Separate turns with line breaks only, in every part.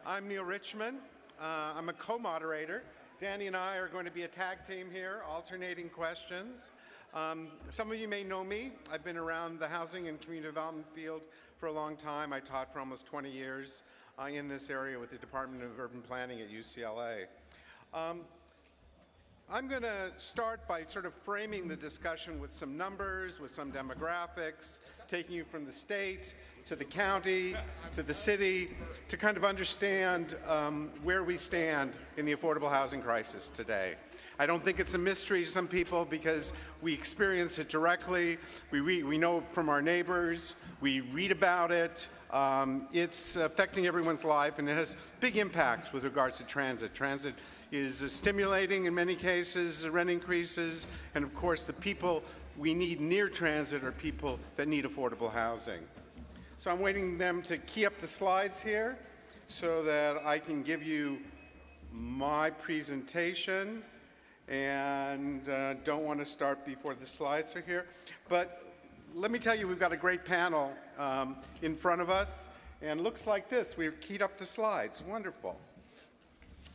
I'm Neil Richmond. I'm a co-moderator. Danny and I are going to be a tag team here, alternating questions. Some of you may know me. I've been around the housing and community development field for a long time. I taught for almost 20 years in this area with the Department of Urban Planning at UCLA. I'm going to start by sort of framing the discussion with some numbers, with some demographics, taking you from the state to the county to the city to kind of understand where we stand in the affordable housing crisis today. I don't think it's a mystery to some people because we experience it directly. We know it from our neighbors. We read about it. It's affecting everyone's life, and it has big impacts with regards to transit. Transit is stimulating in many cases, rent increases, and of course the people we need near transit are people that need affordable housing. So I'm waiting them to key up the slides here so that I can give you my presentation, and don't want to start before the slides are here. But let me tell you, we've got a great panel in front of us, and it looks like this. We've keyed up the slides. Wonderful.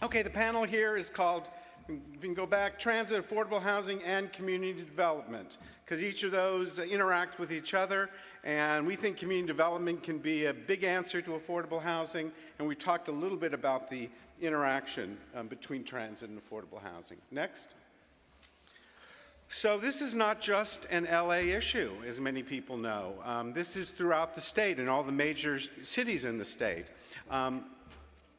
Okay, the panel here is called, you can go back, Transit, Affordable Housing, and Community Development, because each of those interact with each other, and we think community development can be a big answer to affordable housing, and we talked a little bit about the interaction between transit and affordable housing. Next. So this is not just an LA issue, as many people know. This is throughout the state and all the major cities in the state.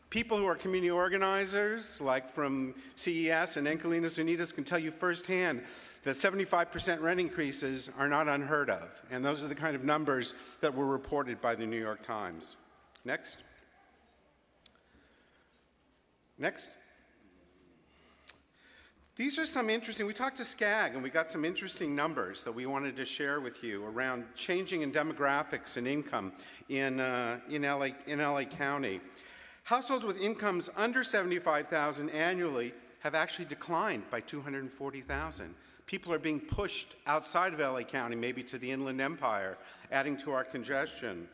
People who are community organizers, like from CES and Inquilinos, Unidos, can tell you firsthand that 75% rent increases are not unheard of. And those are the kind of numbers that were reported by the New York Times. Next. Next. These are some interesting, we talked to SCAG and we got some interesting numbers that we wanted to share with you around changing in demographics and income in LA County. Households with incomes under $75,000 annually have actually declined by 240,000. People are being pushed outside of LA County, maybe to the Inland Empire, adding to our congestion.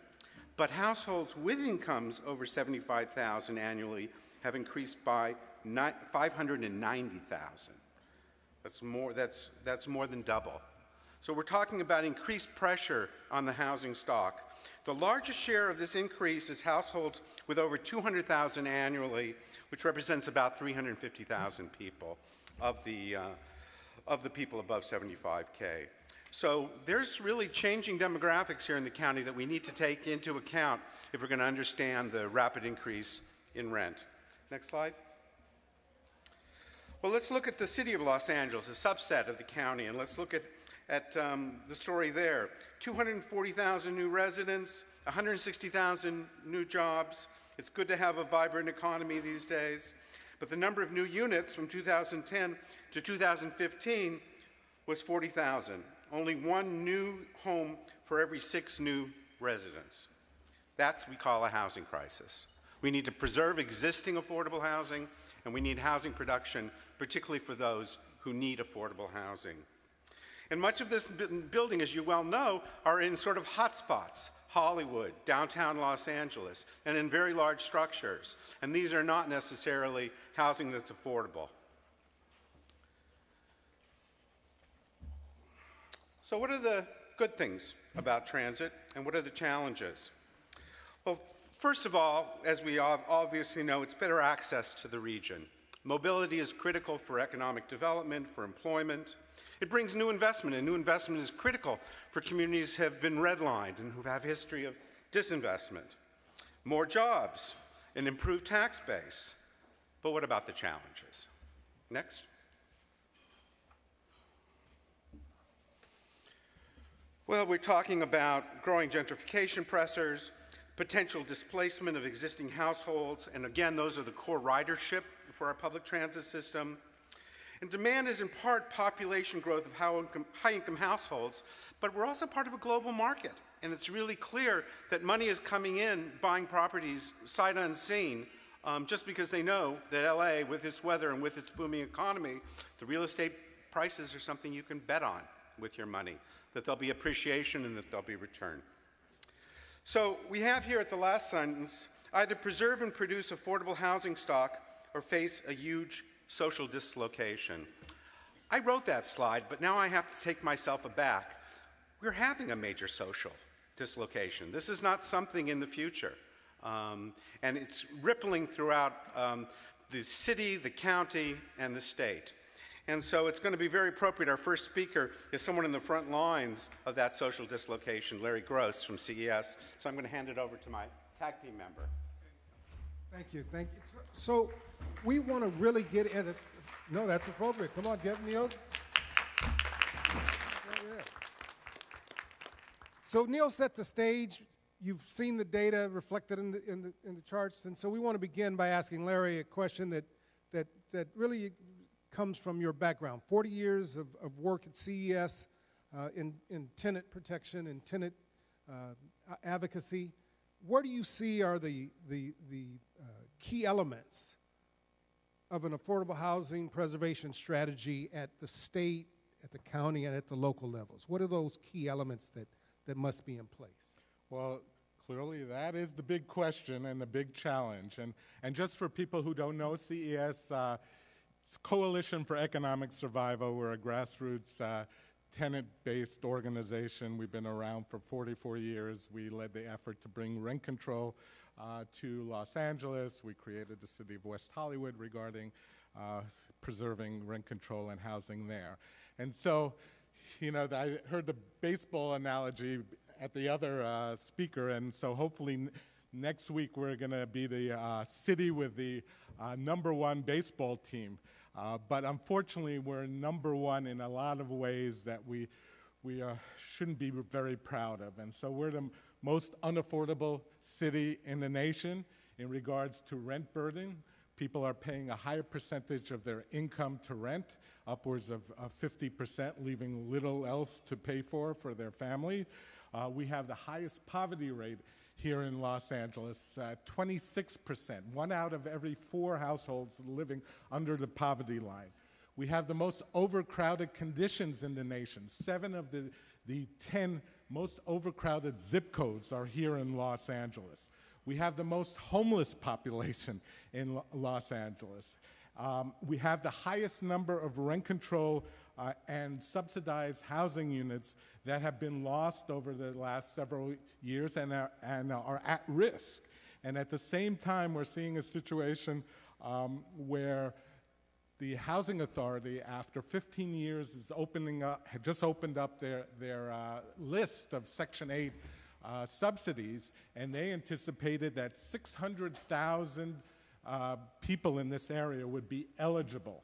But households with incomes over $75,000 annually have increased by 590,000. That's more than double. So we're talking about increased pressure on the housing stock. The largest share of this increase is households with over $200,000 annually, which represents about 350,000 people of the people above 75K. So there's really changing demographics here in the county that we need to take into account if we're going to understand the rapid increase in rent. Next slide. Well, let's look at the city of Los Angeles, a subset of the county, and let's look at the story there. 240,000 new residents, 160,000 new jobs. It's good to have a vibrant economy these days. But the number of new units from 2010 to 2015 was 40,000. Only one new home for every 6 new residents. That's what we call a housing crisis. We need to preserve existing affordable housing, and we need housing production, particularly for those who need affordable housing. And much of this building, as you well know, are in sort of hotspots, Hollywood, downtown Los Angeles, and in very large structures. And these are not necessarily housing that's affordable. So what are the good things about transit, and what are the challenges? Well, first of all, as we obviously know, it's better access to the region. Mobility is critical for economic development, for employment. It brings new investment, and new investment is critical for communities who have been redlined and who have a history of disinvestment. More jobs, an improved tax base. But what about the challenges? Next. Well, we're talking about growing gentrification pressures, potential displacement of existing households, and again, those are the core ridership for our public transit system. And demand is in part population growth of high-income households, but we're also part of a global market. And it's really clear that money is coming in, buying properties sight unseen, just because they know that LA, with its weather and with its booming economy, the real estate prices are something you can bet on with your money, that there'll be appreciation and that there'll be return. So we have here at the last sentence either preserve and produce affordable housing stock or face a huge social dislocation. I wrote that slide, but now I have to take myself aback. We're having a major social dislocation. This is not something in the future. And it's rippling throughout the city, the county, and the state. And so it's going to be very appropriate. Our first speaker is someone in the front lines of that social dislocation, Larry Gross from CES. So I'm going to hand it over to my tag team member.
Thank you, thank you. So we want to really get into, no, that's appropriate. Come on, get Neil. Yeah. So Neil set the stage. You've seen the data reflected in the charts, and so we want to begin by asking Larry a question that really comes from your background. 40 years of work at CES in tenant protection and tenant advocacy. What do you see are the key elements of an affordable housing preservation strategy at the state, at the county, and at the local levels? What are those key elements that must be in place?
Well, clearly that is the big question and the big challenge. And just for people who don't know, CES, it's Coalition for Economic Survival. We're a grassroots tenant-based organization. We've been around for 44 years. We led the effort to bring rent control to Los Angeles. We created the city of West Hollywood regarding preserving rent control and housing there. And so, you know, I heard the baseball analogy at the other speaker, and so hopefully next week we're going to be the city with the #1 baseball team. But unfortunately, we're #1 in a lot of ways that we shouldn't be very proud of. And so we're the most unaffordable city in the nation in regards to rent burden. People are paying a higher percentage of their income to rent, upwards of 50%, leaving little else to pay for their family. We have the highest poverty rate here in Los Angeles, 26%. 1 out of every 4 households living under the poverty line. We have the most overcrowded conditions in the nation. 7 of the 10 most overcrowded zip codes are here in Los Angeles. We have the most homeless population in Los Angeles. We have the highest number of rent control and subsidized housing units that have been lost over the last several years and are at risk. And at the same time, we're seeing a situation where the Housing Authority, after 15 years, had just opened up their list of Section 8 subsidies, and they anticipated that 600,000 people in this area would be eligible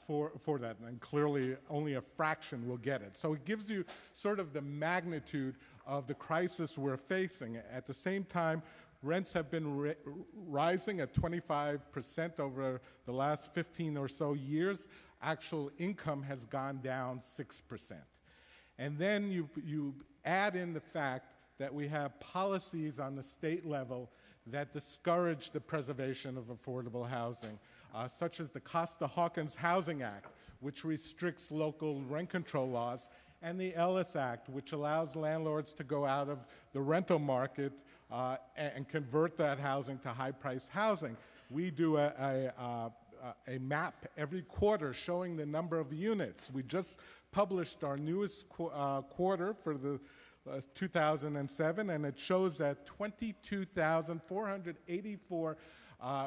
for that, and clearly only a fraction will get it. So it gives you sort of the magnitude of the crisis we're facing. At the same time, rents have been rising at 25% over the last 15 or so years. Actual income has gone down 6%. And then you add in the fact that we have policies on the state level that discourage the preservation of affordable housing, such as the Costa-Hawkins Housing Act, which restricts local rent control laws, and the Ellis Act, which allows landlords to go out of the rental market and convert that housing to high-priced housing. We do a map every quarter showing the number of units. We just published our newest quarter for the 2007, and it shows that 22,484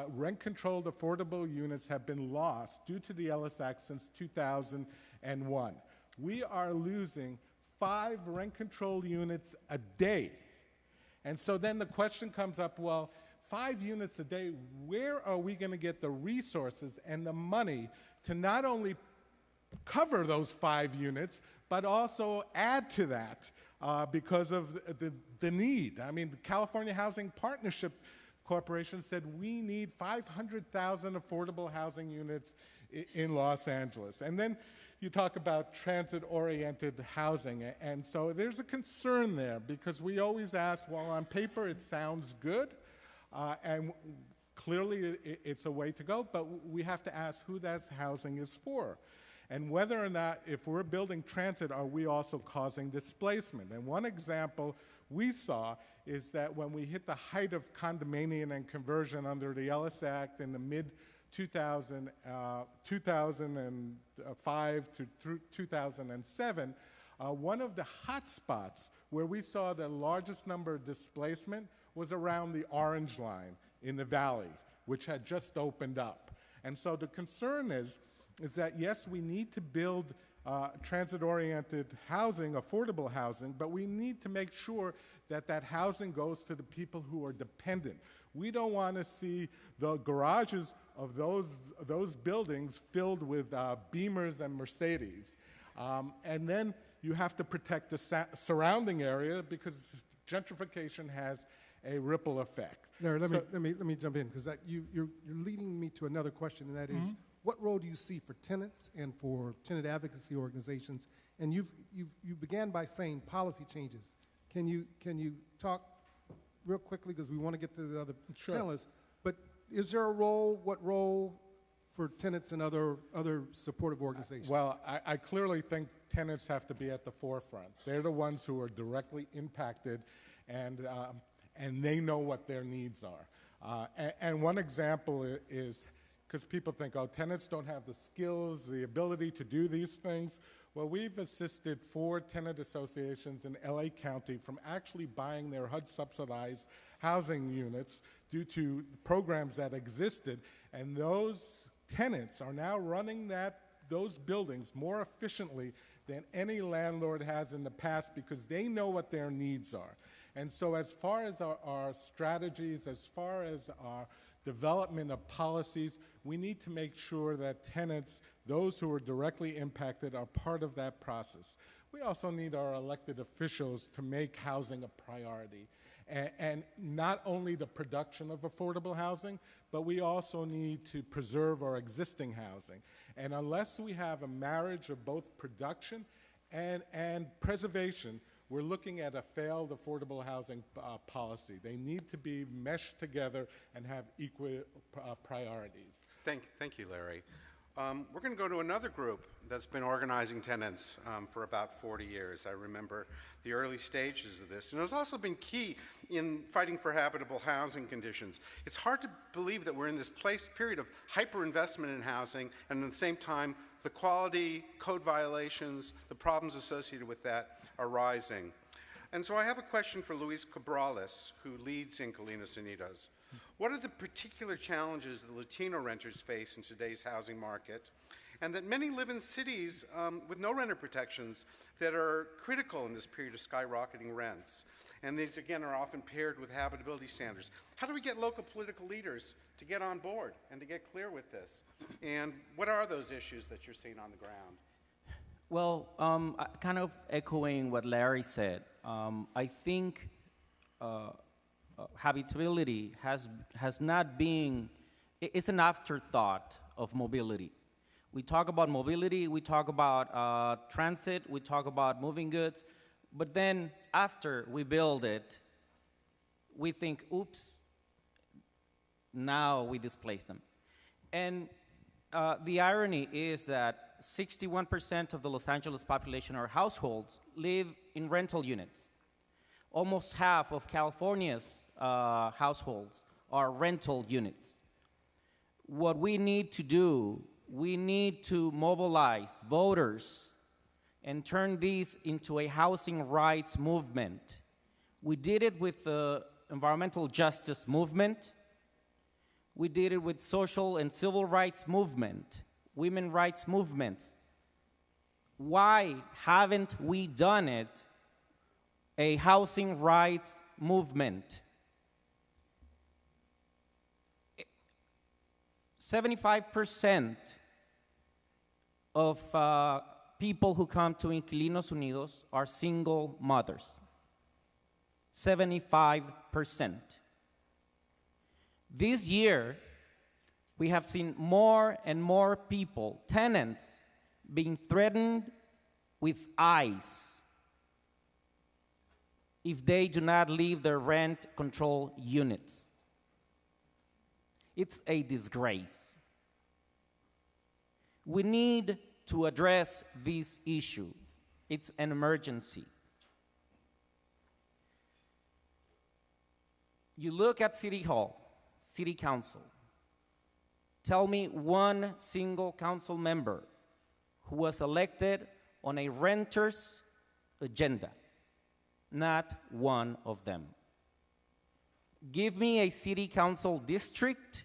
rent-controlled affordable units have been lost due to the Ellis Act since 2001. We are losing 5 rent-controlled units a day. And so then the question comes up, well, 5 units a day, where are we going to get the resources and the money to not only cover those 5 units, but also add to that because of the need? I mean, the California Housing Partnership Corporation said we need 500,000 affordable housing units in Los Angeles. And then you talk about transit-oriented housing, and so there's a concern there because we always ask, well, on paper it sounds good, and clearly it's a way to go, but we have to ask who that housing is for. And whether or not, if we're building transit, are we also causing displacement? And one example we saw is that when we hit the height of condominium and conversion under the Ellis Act in the mid 2005 to through 2007, one of the hot spots where we saw the largest number of displacement was around the orange line in the valley, which had just opened up. And so the concern is that yes, we need to build transit-oriented housing, affordable housing, but we need to make sure that that housing goes to the people who are dependent. We don't want to see the garages of those buildings filled with Beamers and Mercedes. And then you have to protect the surrounding area because gentrification has a ripple effect.
Larry, let me jump in because you're leading me to another question, and that is, what role do you see for tenants and for tenant advocacy organizations? And you began by saying policy changes. Can you talk real quickly because we want to get to the other panelists? But is there a role? What role for tenants and other supportive organizations?
Well, I clearly think tenants have to be at the forefront. They're the ones who are directly impacted, and they know what their needs are. And one example is, because people think, oh, tenants don't have the skills, the ability to do these things. Well, we've assisted 4 tenant associations in LA County from actually buying their HUD-subsidized housing units due to programs that existed, and those tenants are now running those buildings more efficiently than any landlord has in the past because they know what their needs are. And so as far as our strategies, as far as our development of policies, we need to make sure that tenants, those who are directly impacted, are part of that process. We also need our elected officials to make housing a priority. And not only the production of affordable housing, but we also need to preserve our existing housing. And unless we have a marriage of both production and preservation, we're looking at a failed affordable housing policy. They need to be meshed together and have equal priorities.
Thank you, Larry. We're going to go to another group that's been organizing tenants for about 40 years. I remember the early stages of this, and it's also been key in fighting for habitable housing conditions. It's hard to believe that we're in this period of hyper-investment in housing, and at the same time, the quality, code violations, the problems associated with that are rising. And so I have a question for Luis Cabrales, who leads Inquilinos Unidos. What are the particular challenges that Latino renters face in today's housing market, and that many live in cities with no renter protections that are critical in this period of skyrocketing rents? And these, again, are often paired with habitability standards. How do we get local political leaders to get on board and to get clear with this? And what are those issues that you're seeing on the ground?
Well, kind of echoing what Larry said, I think habitability has not been, it's an afterthought of mobility. We talk about mobility, we talk about transit, we talk about moving goods, but then after we build it, we think, oops, now we displace them. And the irony is that 61% of the Los Angeles population or households live in rental units. Almost half of California's households are rental units. What we need to do, we need to mobilize voters and turn these into a housing rights movement. We did it with the environmental justice movement. We did it with social and civil rights movement, women's rights movements. Why haven't we done it a housing rights movement? 75% of people who come to Inquilinos Unidos are single mothers. 75%. This year, we have seen more and more people, tenants, being threatened with ICE if they do not leave their rent control units. It's a disgrace. We need to address this issue. It's an emergency. You look at City Hall, City Council. Tell me one single council member who was elected on a renter's agenda. Not one of them. Give me a city council district,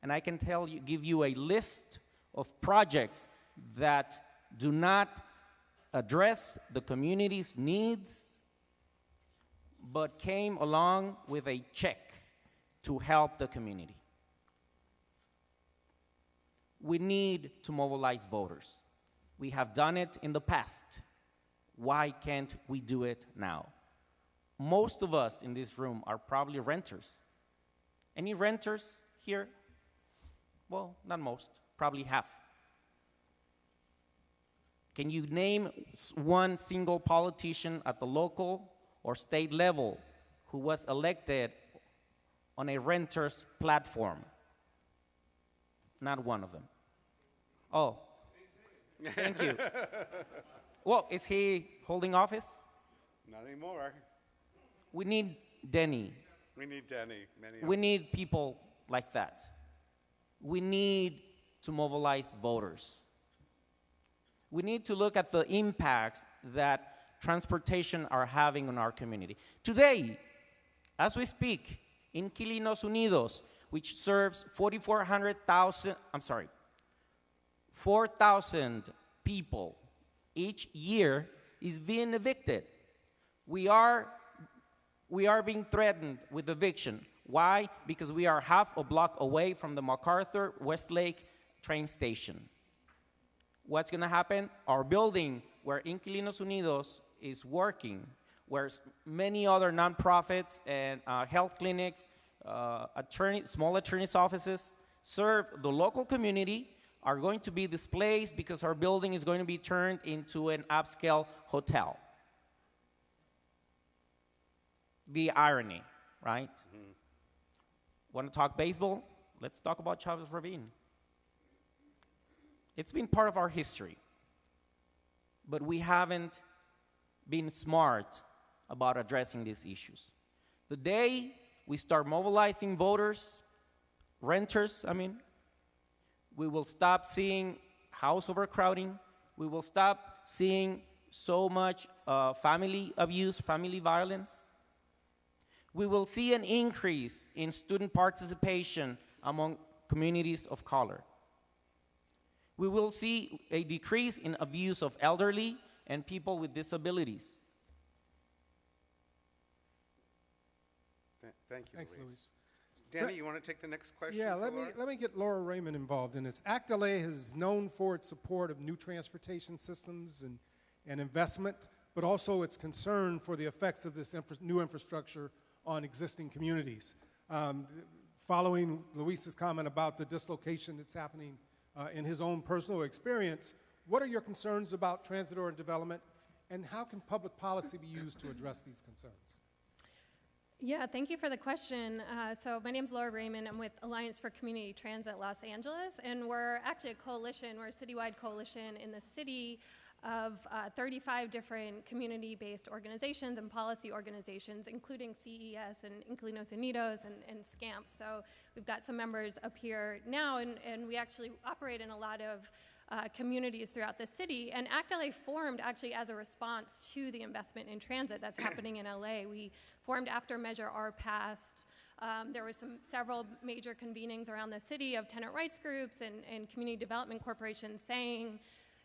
and I can give you a list of projects that do not address the community's needs, but came along with a check to help the community. We need to mobilize voters. We have done it in the past. Why can't we do it now? Most of us in this room are probably renters. Any renters here? Well, not most, probably half. Can you name one single politician at the local or state level who was elected on a renter's platform? Not one of them. Oh, thank you. Well, is he holding office?
Not anymore.
We need Denny.
We need Denny.
We need people like that. We need to mobilize voters. We need to look at the impacts that transportation are having on our community. Today, as we speak, Inquilinos Unidos, which serves 4,000 people each year, is being evicted. We are being threatened with eviction. Why? Because we are half a block away from the MacArthur Westlake train station. What's going to happen? Our building where Inquilinos Unidos is working, where many other nonprofits and health clinics, small attorneys' offices serve the local community, are going to be displaced because our building is going to be turned into an upscale hotel. The irony, right? Mm-hmm. Want to talk baseball? Let's talk about Chavez Ravine. It's been part of our history, but we haven't been smart about addressing these issues. The day we start mobilizing voters, renters, we will stop seeing house overcrowding. We will stop seeing so much family abuse, family violence. We will see an increase in student participation among communities of color. We will see a decrease in abuse of elderly and people with disabilities.
Thank you,
Thanks,
Luis. Danny, you want to take the next question?
Yeah, let me get Laura Raymond involved in this. Act LA is known for its support of new transportation systems and investment, but also its concern for the effects of this new infrastructure on existing communities. Following Luis's comment about the dislocation that's happening in his own personal experience, what are your concerns about transit-oriented development, and how can public policy be used to address these concerns?
Yeah, thank you for the question. So my name's Laura Raymond. I'm with Alliance for Community Transit Los Angeles, and we're actually a coalition. We're a citywide coalition in the city of 35 different community-based organizations and policy organizations, including CES and Inquilinos Unidos and SCAMP. So we've got some members up here now, and we actually operate in a lot of communities throughout the city. And Act LA formed actually as a response to the investment in transit that's happening in LA. We formed after Measure R passed. There was several major convenings around the city of tenant rights groups and community development corporations saying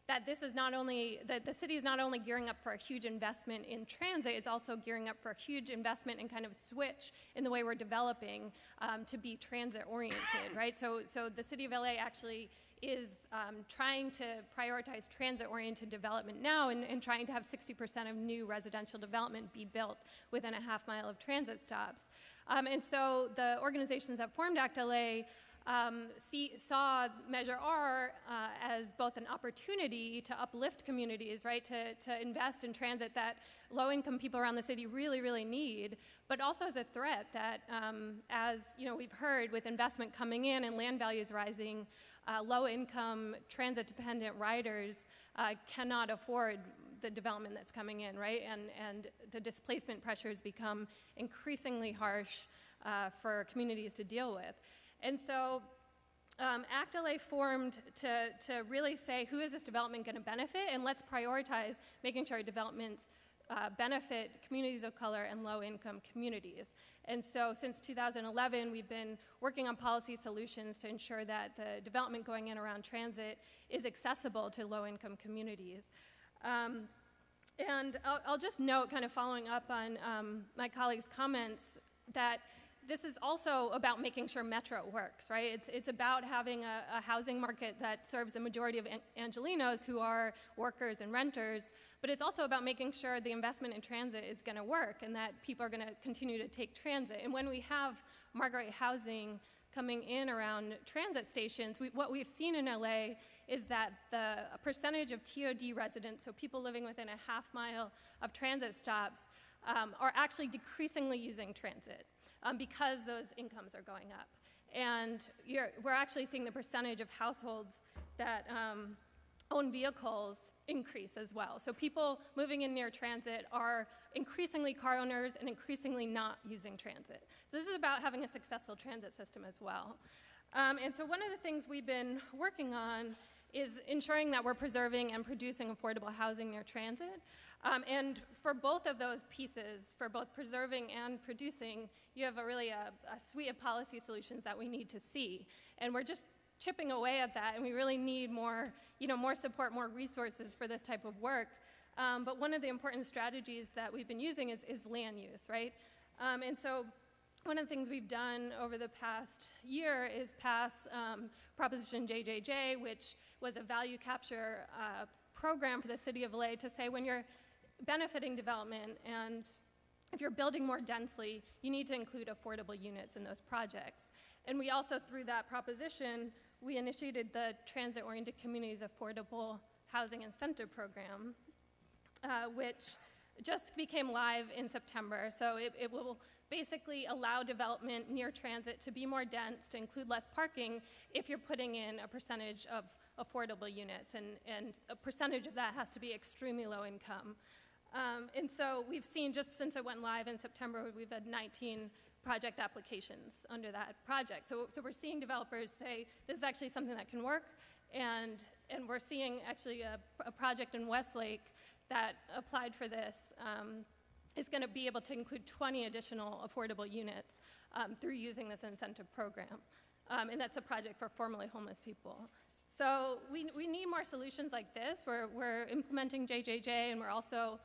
that this is not only, that the city is not only gearing up for a huge investment in transit, it's also gearing up for a huge investment and kind of switch in the way we're developing to be transit oriented, right? So the city of LA actually is trying to prioritize transit-oriented development now and trying to have 60% of new residential development be built within a half mile of transit stops. And so the organizations that formed Act LA saw Measure R as both an opportunity to uplift communities, right, to invest in transit that low-income people around the city really, really need, but also as a threat that, as we've heard, with investment coming in and land values rising, low-income, transit-dependent riders cannot afford the development that's coming in, right? And the displacement pressures become increasingly harsh for communities to deal with. And so Act LA formed to really say, who is this development going to benefit? And let's prioritize making sure developments benefit communities of color and low-income communities. And so since 2011, we've been working on policy solutions to ensure that the development going in around transit is accessible to low-income communities. And I'll just note, kind of following up on my colleague's comments, that this is also about making sure Metro works, right? It's about having a housing market that serves the majority of Angelinos who are workers and renters, but it's also about making sure the investment in transit is going to work and that people are going to continue to take transit. And when we have market housing coming in around transit stations, what we've seen in LA is that the percentage of TOD residents, so people living within a half mile of transit stops, are actually decreasingly using transit. Because those incomes are going up. And we're actually seeing the percentage of households that own vehicles increase as well. So people moving in near transit are increasingly car owners and increasingly not using transit. So this is about having a successful transit system as well. And so one of the things we've been working on is ensuring that we're preserving and producing affordable housing near transit. And for both of those pieces, for both preserving and producing, you have a suite of policy solutions that we need to see. And we're just chipping away at that, and we really need more, more support, more resources for this type of work. But one of the important strategies that we've been using is land use, right? And so one of the things we've done over the past year is pass Proposition JJJ, which was a value capture program for the city of LA to say when you're benefiting development and if you're building more densely, you need to include affordable units in those projects. And we also, through that proposition, we initiated the Transit-Oriented Communities Affordable Housing Incentive Program, which just became live in September. So it will basically allow development near transit to be more dense, to include less parking if you're putting in a percentage of affordable units, and a percentage of that has to be extremely low income. And so we've seen, just since it went live in September, we've had 19 project applications under that project. So we're seeing developers say, this is actually something that can work, and we're seeing actually a project in Westlake that applied for this is going to be able to include 20 additional affordable units through using this incentive program. And that's a project for formerly homeless people. So we need more solutions like this. We're implementing JJJ, and we're also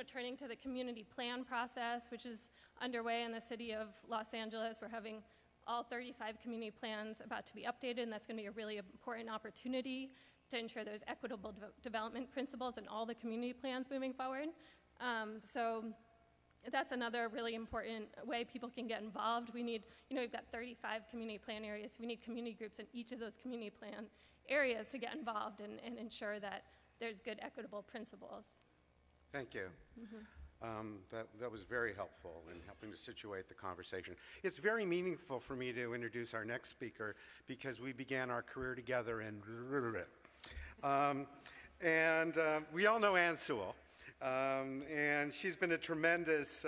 turning to the community plan process, which is underway in the city of Los Angeles. We're having all 35 community plans about to be updated, and that's going to be a really important opportunity to ensure there's equitable development principles in all the community plans moving forward. So that's another really important way people can get involved. We need, we've got 35 community plan areas. We need community groups in each of those community plan areas to get involved and ensure that there's good equitable principles.
Thank you. That was very helpful in helping to situate the conversation. It's very meaningful for me to introduce our next speaker because we began our career together in we all know Ann Sewell, and she's been a tremendous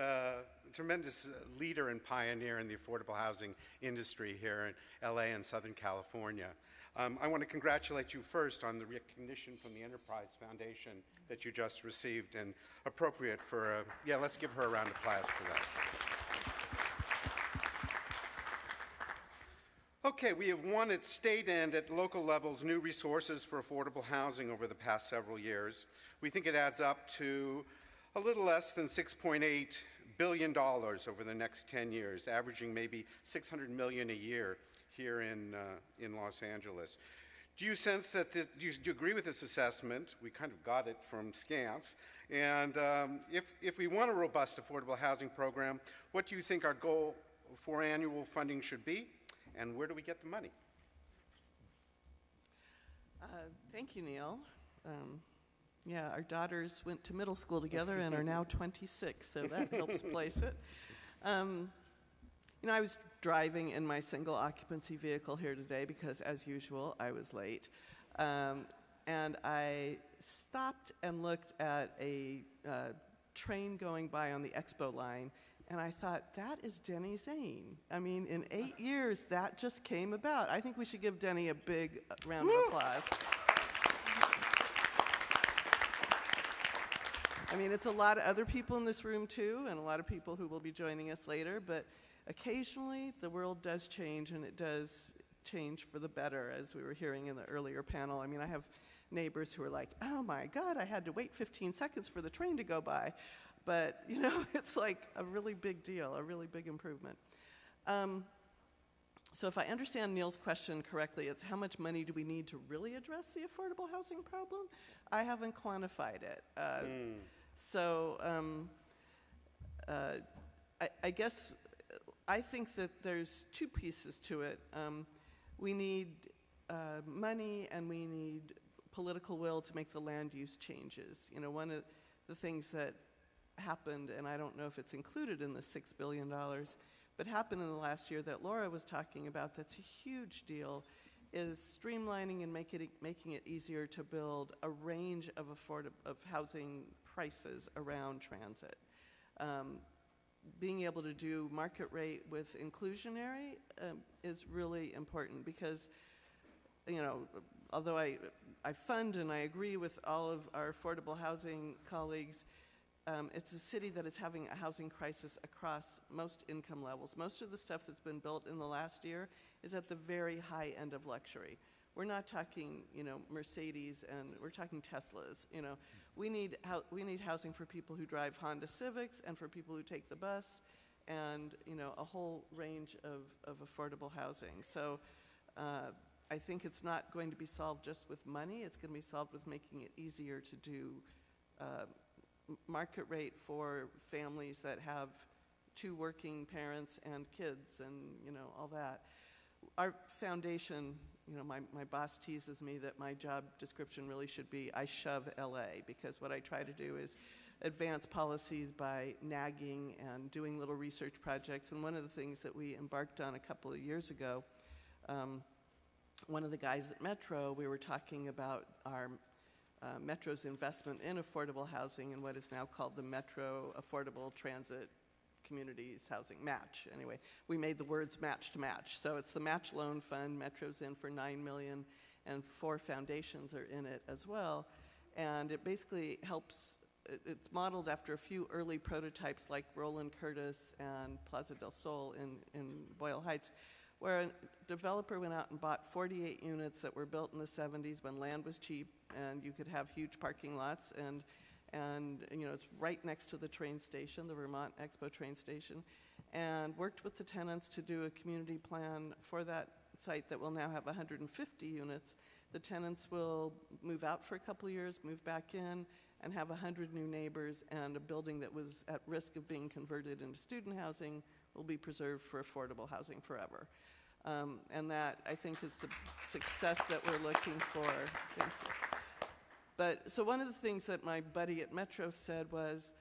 leader and pioneer in the affordable housing industry here in LA and Southern California. I want to congratulate you first on the recognition from the Enterprise Foundation that you just received, and appropriate for let's give her a round of applause for that. Okay, we have won at state and at local levels new resources for affordable housing over the past several years. We think it adds up to a little less than $6.8 billion over the next 10 years, averaging maybe $600 million a year here in Los Angeles. Do you sense that, do you agree with this assessment? We kind of got it from SCANF. And if we want a robust affordable housing program, what do you think our goal for annual funding should be? And where do we get the money?
Thank you, Neil. Yeah, our daughters went to middle school together and are now 26, so that helps place it. You know, I was driving in my single occupancy vehicle here today because, as usual, I was late. And I stopped and looked at a train going by on the Expo line, and I thought, that is Denny Zane. I mean, in 8 years, that just came about. I think we should give Denny a big round of applause. I mean, it's a lot of other people in this room, too, and a lot of people who will be joining us later, but occasionally the world does change, and it does change for the better, as we were hearing in the earlier panel. I mean, I have neighbors who are like, oh my God, I had to wait 15 seconds for the train to go by. But, you know, it's like a really big deal, a really big improvement. So if I understand Neil's question correctly, it's how much money do we need to really address the affordable housing problem? I haven't quantified it. So I guess I think that there's two pieces to it. We need money and we need political will to make the land use changes. You know, one of the things that happened, and I don't know if it's included in the $6 billion, but happened in the last year that Laura was talking about that's a huge deal, is streamlining and making it easier to build a range of housing prices around transit. Being able to do market rate with inclusionary is really important because, you know, although I fund and I agree with all of our affordable housing colleagues, it's a city that is having a housing crisis across most income levels. Most of the stuff that's been built in the last year is at the very high end of luxury. We're not talking, you know, Mercedes, and we're talking Teslas. You know, we need housing for people who drive Honda Civics and for people who take the bus, and you know, a whole range of affordable housing. So I think it's not going to be solved just with money. It's going to be solved with making it easier to do market rate for families that have 2 working parents and kids, and you know, all that. Our foundation, you know, my boss teases me that my job description really should be I shove LA, because what I try to do is advance policies by nagging and doing little research projects. And one of the things that we embarked on a couple of years ago, one of the guys at Metro, we were talking about our Metro's investment in affordable housing and what is now called the Metro Affordable Transit Communities Housing Match. Anyway, we made the words match to match. So it's the match loan fund. Metro's in for $9 million, and 4 foundations are in it as well. And it basically helps, it's modeled after a few early prototypes like Roland Curtis and Plaza del Sol in Boyle Heights, where a developer went out and bought 48 units that were built in the 70s when land was cheap and you could have huge parking lots, and you know, it's right next to the train station, the Vermont Expo train station, and worked with the tenants to do a community plan for that site that will now have 150 units. The tenants will move out for a couple of years, move back in, and have 100 new neighbors, and a building that was at risk of being converted into student housing will be preserved for affordable housing forever. And that, I think, is the success that we're looking for. Thank you. But, so one of the things that my buddy at Metro said was,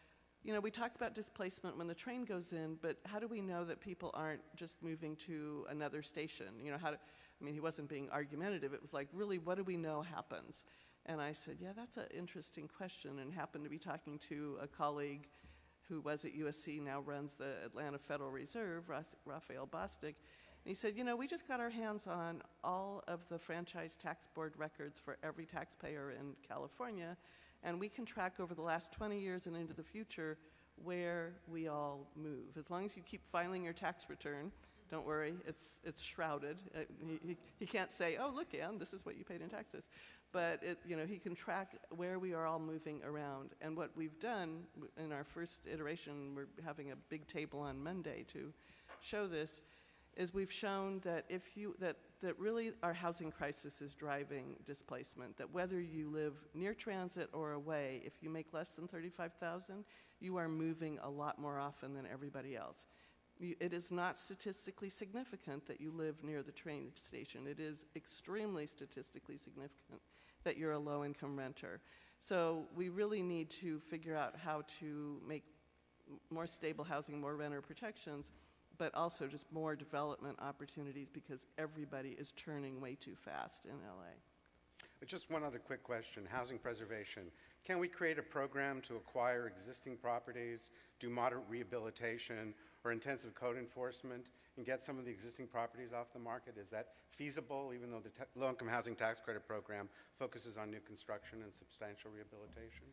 you know, we talk about displacement when the train goes in, but how do we know that people aren't just moving to another station? You know, I mean, he wasn't being argumentative. It was like, really, what do we know happens? And I said, yeah, that's an interesting question, and happened to be talking to a colleague who was at USC, now runs the Atlanta Federal Reserve, Raphael Bostic. And he said, you know, we just got our hands on all of the franchise tax board records for every taxpayer in California, and we can track over the last 20 years and into the future where we all move. As long as you keep filing your tax return, don't worry, it's shrouded. He can't say, oh, look, Ann, this is what you paid in taxes. But you know, he can track where we are all moving around. And what we've done in our first iteration, we're having a big table on Monday to show this, is we've shown that that really our housing crisis is driving displacement, that whether you live near transit or away, if you make less than $35,000, you are moving a lot more often than everybody else. It is not statistically significant that you live near the train station. It is extremely statistically significant that you're a low-income renter. So we really need to figure out how to make more stable housing, more renter protections, but also just more development opportunities because everybody is turning way too fast in LA.
Just one other quick question, housing preservation. Can we create a program to acquire existing properties, do moderate rehabilitation or intensive code enforcement, and get some of the existing properties off the market? Is that feasible, even though the low-income housing tax credit program focuses on new construction and substantial rehabilitation?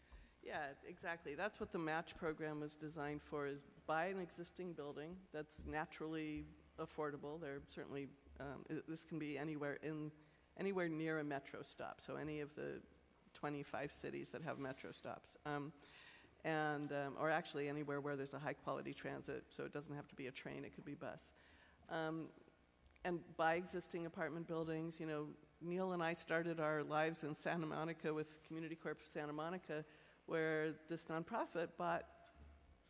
Yeah, exactly. That's what the match program was designed for, is buy an existing building that's naturally affordable. There certainly, this can be anywhere near a metro stop, so any of the 25 cities that have metro stops. Or actually anywhere where there's a high quality transit, so it doesn't have to be a train, it could be bus. And buy existing apartment buildings. You know, Neil and I started our lives in Santa Monica with Community Corp Santa Monica, where this nonprofit bought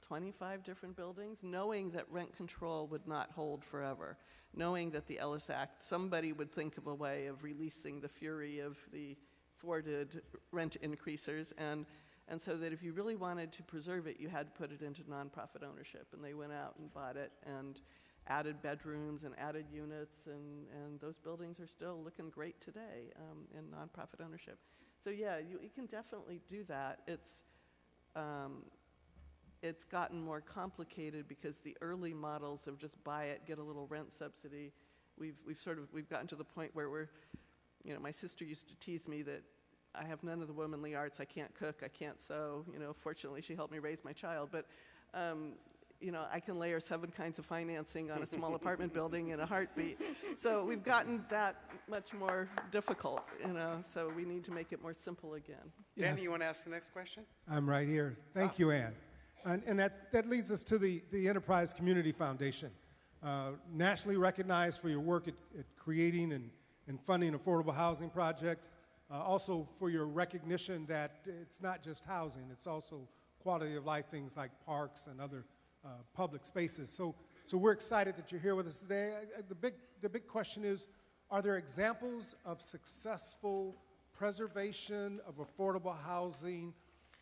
25 different buildings, knowing that rent control would not hold forever, knowing that the Ellis Act, somebody would think of a way of releasing the fury of the thwarted rent increasers, and so that if you really wanted to preserve it, you had to put it into nonprofit ownership. And they went out and bought it and added bedrooms and added units, and those buildings are still looking great today in nonprofit ownership. So yeah, you can definitely do that. It's gotten more complicated because the early models of just buy it, get a little rent subsidy, we've gotten to the point where we're, you know, my sister used to tease me that I have none of the womanly arts. I can't cook, I can't sew. You know, fortunately she helped me raise my child, but you know, I can layer 7 kinds of financing on a small apartment building in a heartbeat. So we've gotten that much more difficult, you know, so we need to make it more simple again.
Yeah.
Danny, you want to ask the next question?
I'm right here. Thank you, Ann. And that leads us to the Enterprise Community Foundation, nationally recognized for your work at creating and funding affordable housing projects, also for your recognition that it's not just housing, it's also quality of life, things like parks and other public spaces. So we're excited that you're here with us today. The big question is, are there examples of successful preservation of affordable housing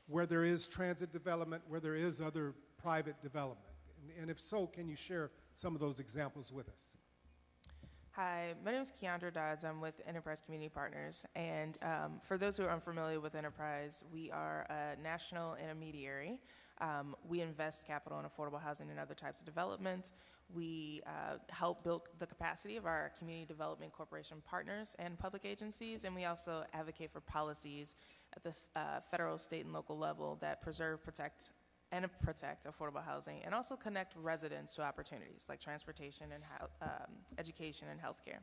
where there is transit development, where there is other private development? And if so, can you share some of those examples with us?
Hi, my name is KeAndra Dodds. I'm with Enterprise Community Partners. And for those who are unfamiliar with Enterprise, we are a national intermediary. We invest capital in affordable housing and other types of development. We help build the capacity of our community development corporation partners and public agencies, and we also advocate for policies at the federal, state, and local level that preserve, protect affordable housing, and also connect residents to opportunities like transportation and education and healthcare.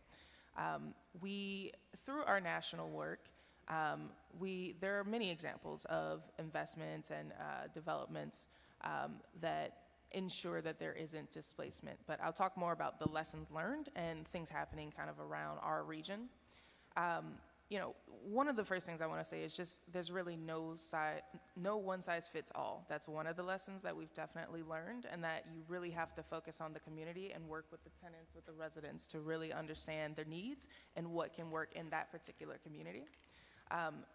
Through our national work, there are many examples of investments and developments that ensure that there isn't displacement. But I'll talk more about the lessons learned and things happening kind of around our region. You know, one of the first things I want to say is just there's really no one size fits all. That's one of the lessons that we've definitely learned, and that you really have to focus on the community and work with the tenants, with the residents to really understand their needs and what can work in that particular community.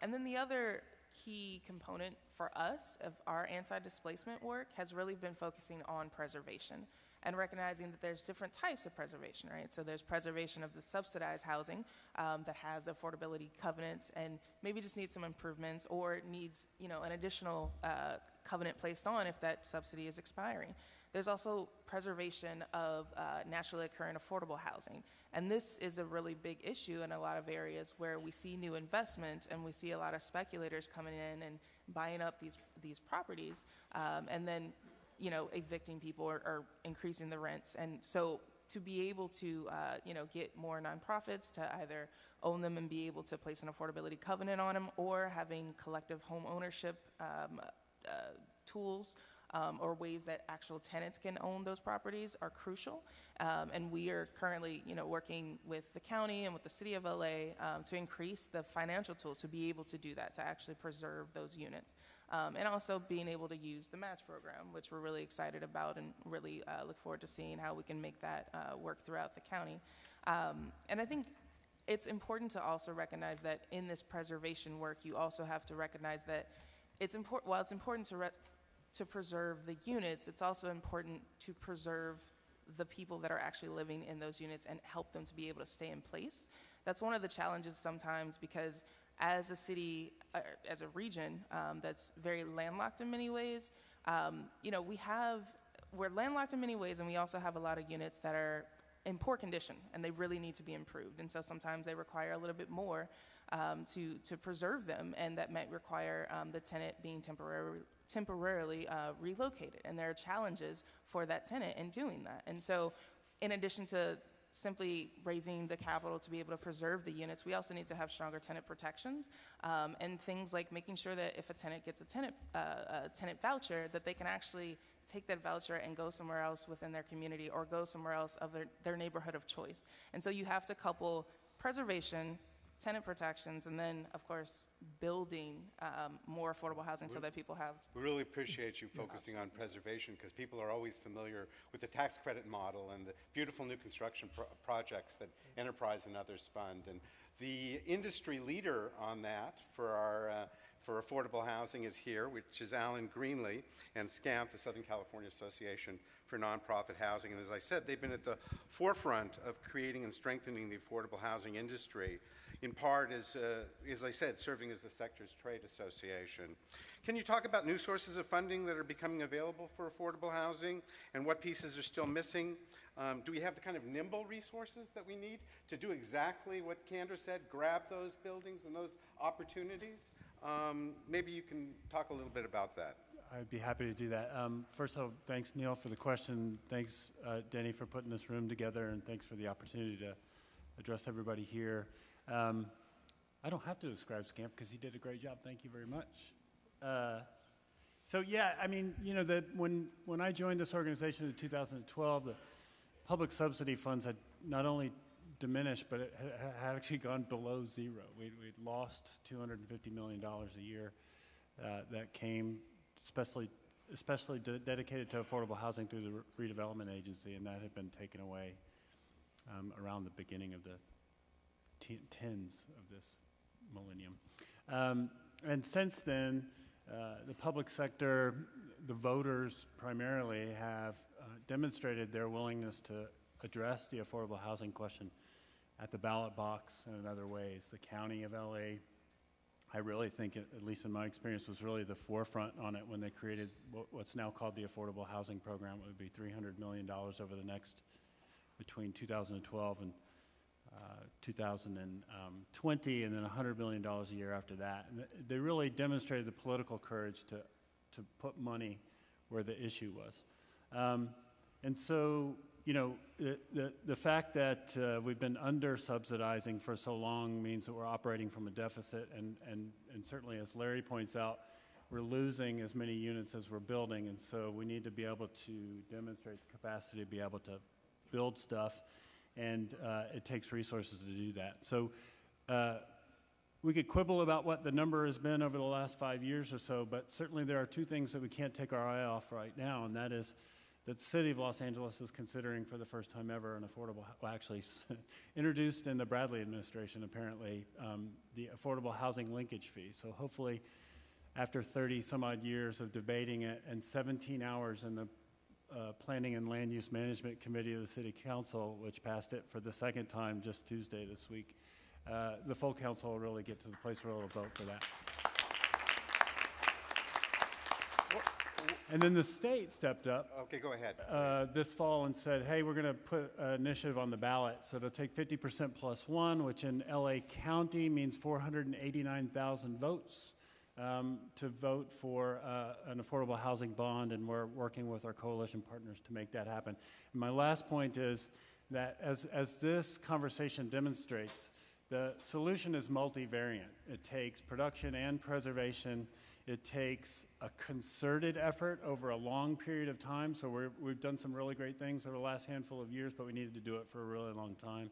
And then the other key component for us of our anti-displacement work has really been focusing on preservation and recognizing that there's different types of preservation, right? So there's preservation of the subsidized housing that has affordability covenants and maybe just needs some improvements or needs, you know, an additional covenant placed on if that subsidy is expiring. There's also preservation of naturally occurring affordable housing. And this is a really big issue in a lot of areas where we see new investment and we see a lot of speculators coming in and buying up these properties and then, you know, evicting people or increasing the rents. And so to be able to, you know, get more nonprofits to either own them and be able to place an affordability covenant on them, or having collective home ownership tools or ways that actual tenants can own those properties are crucial. And we are currently, you know, working with the county and with the city of LA to increase the financial tools to be able to do that, to actually preserve those units. and also being able to use the match program, which we're really excited about and really look forward to seeing how we can make that work throughout the county. And I think it's important to also recognize that in this preservation work, you also have to recognize that while it's important to preserve the units, it's also important to preserve the people that are actually living in those units and help them to be able to stay in place. That's one of the challenges sometimes, because as a city, as a region that's very landlocked in many ways, we're landlocked in many ways, and we also have a lot of units that are in poor condition, and they really need to be improved. And so sometimes they require a little bit more to preserve them, and that might require the tenant being temporarily relocated. And there are challenges for that tenant in doing that. And so in addition to simply raising the capital to be able to preserve the units, we also need to have stronger tenant protections, and things like making sure that if a tenant gets a tenant voucher, that they can actually take that voucher and go somewhere else within their community or go somewhere else of their neighborhood of choice. And so you have to couple preservation, tenant protections, and then, of course, building more affordable housing so that people have.
We really appreciate you focusing on preservation, because people are always familiar with the tax credit model and the beautiful new construction projects that Enterprise and others fund. And the industry leader on that for affordable housing is here, which is Alan Greenlee and SCAMP, the Southern California Association for Nonprofit Housing. And as I said, they've been at the forefront of creating and strengthening the affordable housing industry, in part as I said, serving as the sector's trade association. Can you talk about new sources of funding that are becoming available for affordable housing and what pieces are still missing? Do we have the kind of nimble resources that we need to do exactly what KeAndra said, grab those buildings and those opportunities? Maybe you can talk a little bit about that.
I'd be happy to do that. First of all, thanks, Neil, for the question. Thanks, Denny, for putting this room together, and thanks for the opportunity to address everybody here. I don't have to describe SCAMP because he did a great job. Thank you very much. So yeah, I mean, when I joined this organization in 2012, the public subsidy funds had not only diminished, but it had actually gone below zero. We'd lost $250 million a year that came especially dedicated to affordable housing through the redevelopment agency, and that had been taken away around the beginning of the tens of this millennium. And since then, the public sector, the voters primarily, have demonstrated their willingness to address the affordable housing question at the ballot box and in other ways. The County of LA, I really think, at least in my experience, was really the forefront on it when they created what's now called the Affordable Housing Program. It would be $300 million over the next, between 2012 and 2020, and then $100 million a year after that. And they really demonstrated the political courage to put money where the issue was. And so, the fact that we've been under-subsidizing for so long means that we're operating from a deficit, and certainly, as Larry points out, we're losing as many units as we're building, and so we need to be able to demonstrate the capacity to be able to build stuff, and it takes resources to do that. So we could quibble about what the number has been over the last 5 years or so, but certainly there are two things that we can't take our eye off right now, and that is that the city of Los Angeles is considering for the first time ever an affordable, well, actually introduced in the Bradley administration apparently, the affordable housing linkage fee. So hopefully after 30 some odd years of debating it and 17 hours in the Planning and Land Use Management Committee of the City Council, which passed it for the second time just Tuesday this week, the full council will really get to the place where they'll vote for that. And then the state stepped up.
Okay, go ahead.
This fall and said, hey, we're going to put an initiative on the ballot. So it'll take 50% plus one, which in LA County means 489,000 votes to vote for an affordable housing bond, and we're working with our coalition partners to make that happen. And my last point is that as this conversation demonstrates, the solution is multivariant. It takes production and preservation. It takes a concerted effort over a long period of time. So we've done some really great things over the last handful of years, but we needed to do it for a really long time.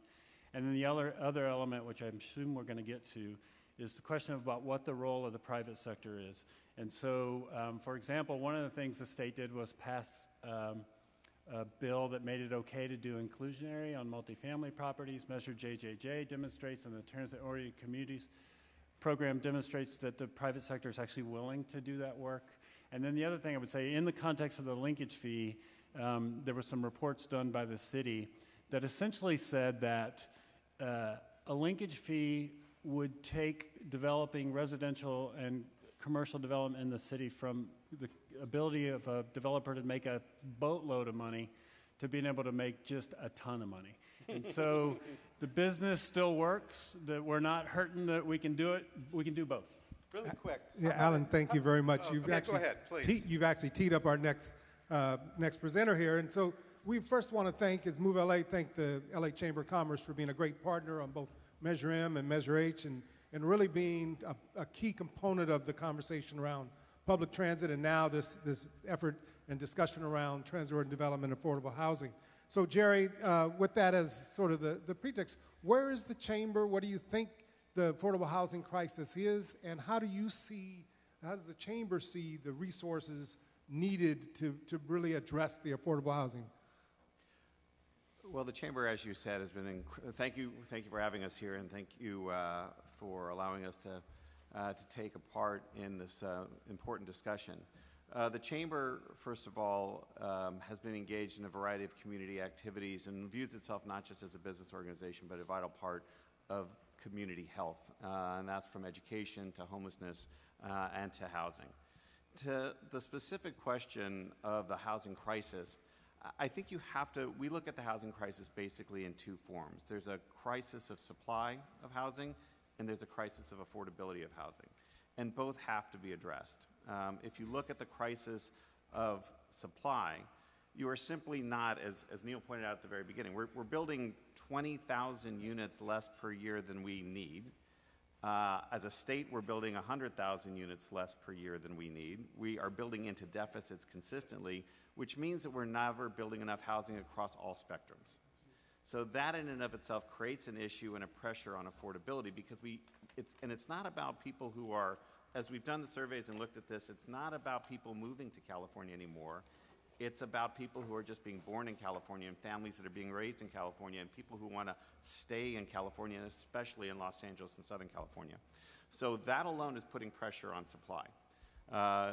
And then the other element, which I assume we're going to get to, is the question about what the role of the private sector is. And so, for example, one of the things the state did was pass a bill that made it okay to do inclusionary on multifamily properties. Measure JJJ demonstrates, and the transit-oriented communities program demonstrates that the private sector is actually willing to do that work. And then the other thing I would say, in the context of the linkage fee, there were some reports done by the city that essentially said that a linkage fee would take developing residential and commercial development in the city from the ability of a developer to make a boatload of money to being able to make just a ton of money. And so the business still works, that we're not hurting that we can do it, we can do both.
Really quick.
Yeah, Alan, thank you very much. You've
okay,
actually
go ahead, please.
You've actually teed up our next presenter here. And so we first want to thank, as Move LA, thank the LA Chamber of Commerce for being a great partner on both Measure M and Measure H, and really being a key component of the conversation around public transit, and now this effort and discussion around transit-oriented development and affordable housing. So Jerry, with that as sort of the pretext, where is the chamber? What do you think the affordable housing crisis is, and how does the chamber see the resources needed to really address the affordable housing?
Well, the chamber, as you said, has been. Thank you for having us here, and thank you for allowing us to take a part in this important discussion. The chamber, first of all, has been engaged in a variety of community activities and views itself not just as a business organization, but a vital part of community health, and that's from education to homelessness and to housing. To the specific question of the housing crisis, I think we look at the housing crisis basically in two forms. There's a crisis of supply of housing, and there's a crisis of affordability of housing. And both have to be addressed. If you look at the crisis of supply, you are simply not, as Neil pointed out at the very beginning, we're building 20,000 units less per year than we need. As a state, we're building 100,000 units less per year than we need. We are building into deficits consistently, which means that we're never building enough housing across all spectrums. So that in and of itself creates an issue and a pressure on affordability, because it's not about people who are, as we've done the surveys and looked at this, it's not about people moving to California anymore. It's about people who are just being born in California and families that are being raised in California and people who want to stay in California, especially in Los Angeles and Southern California. So that alone is putting pressure on supply.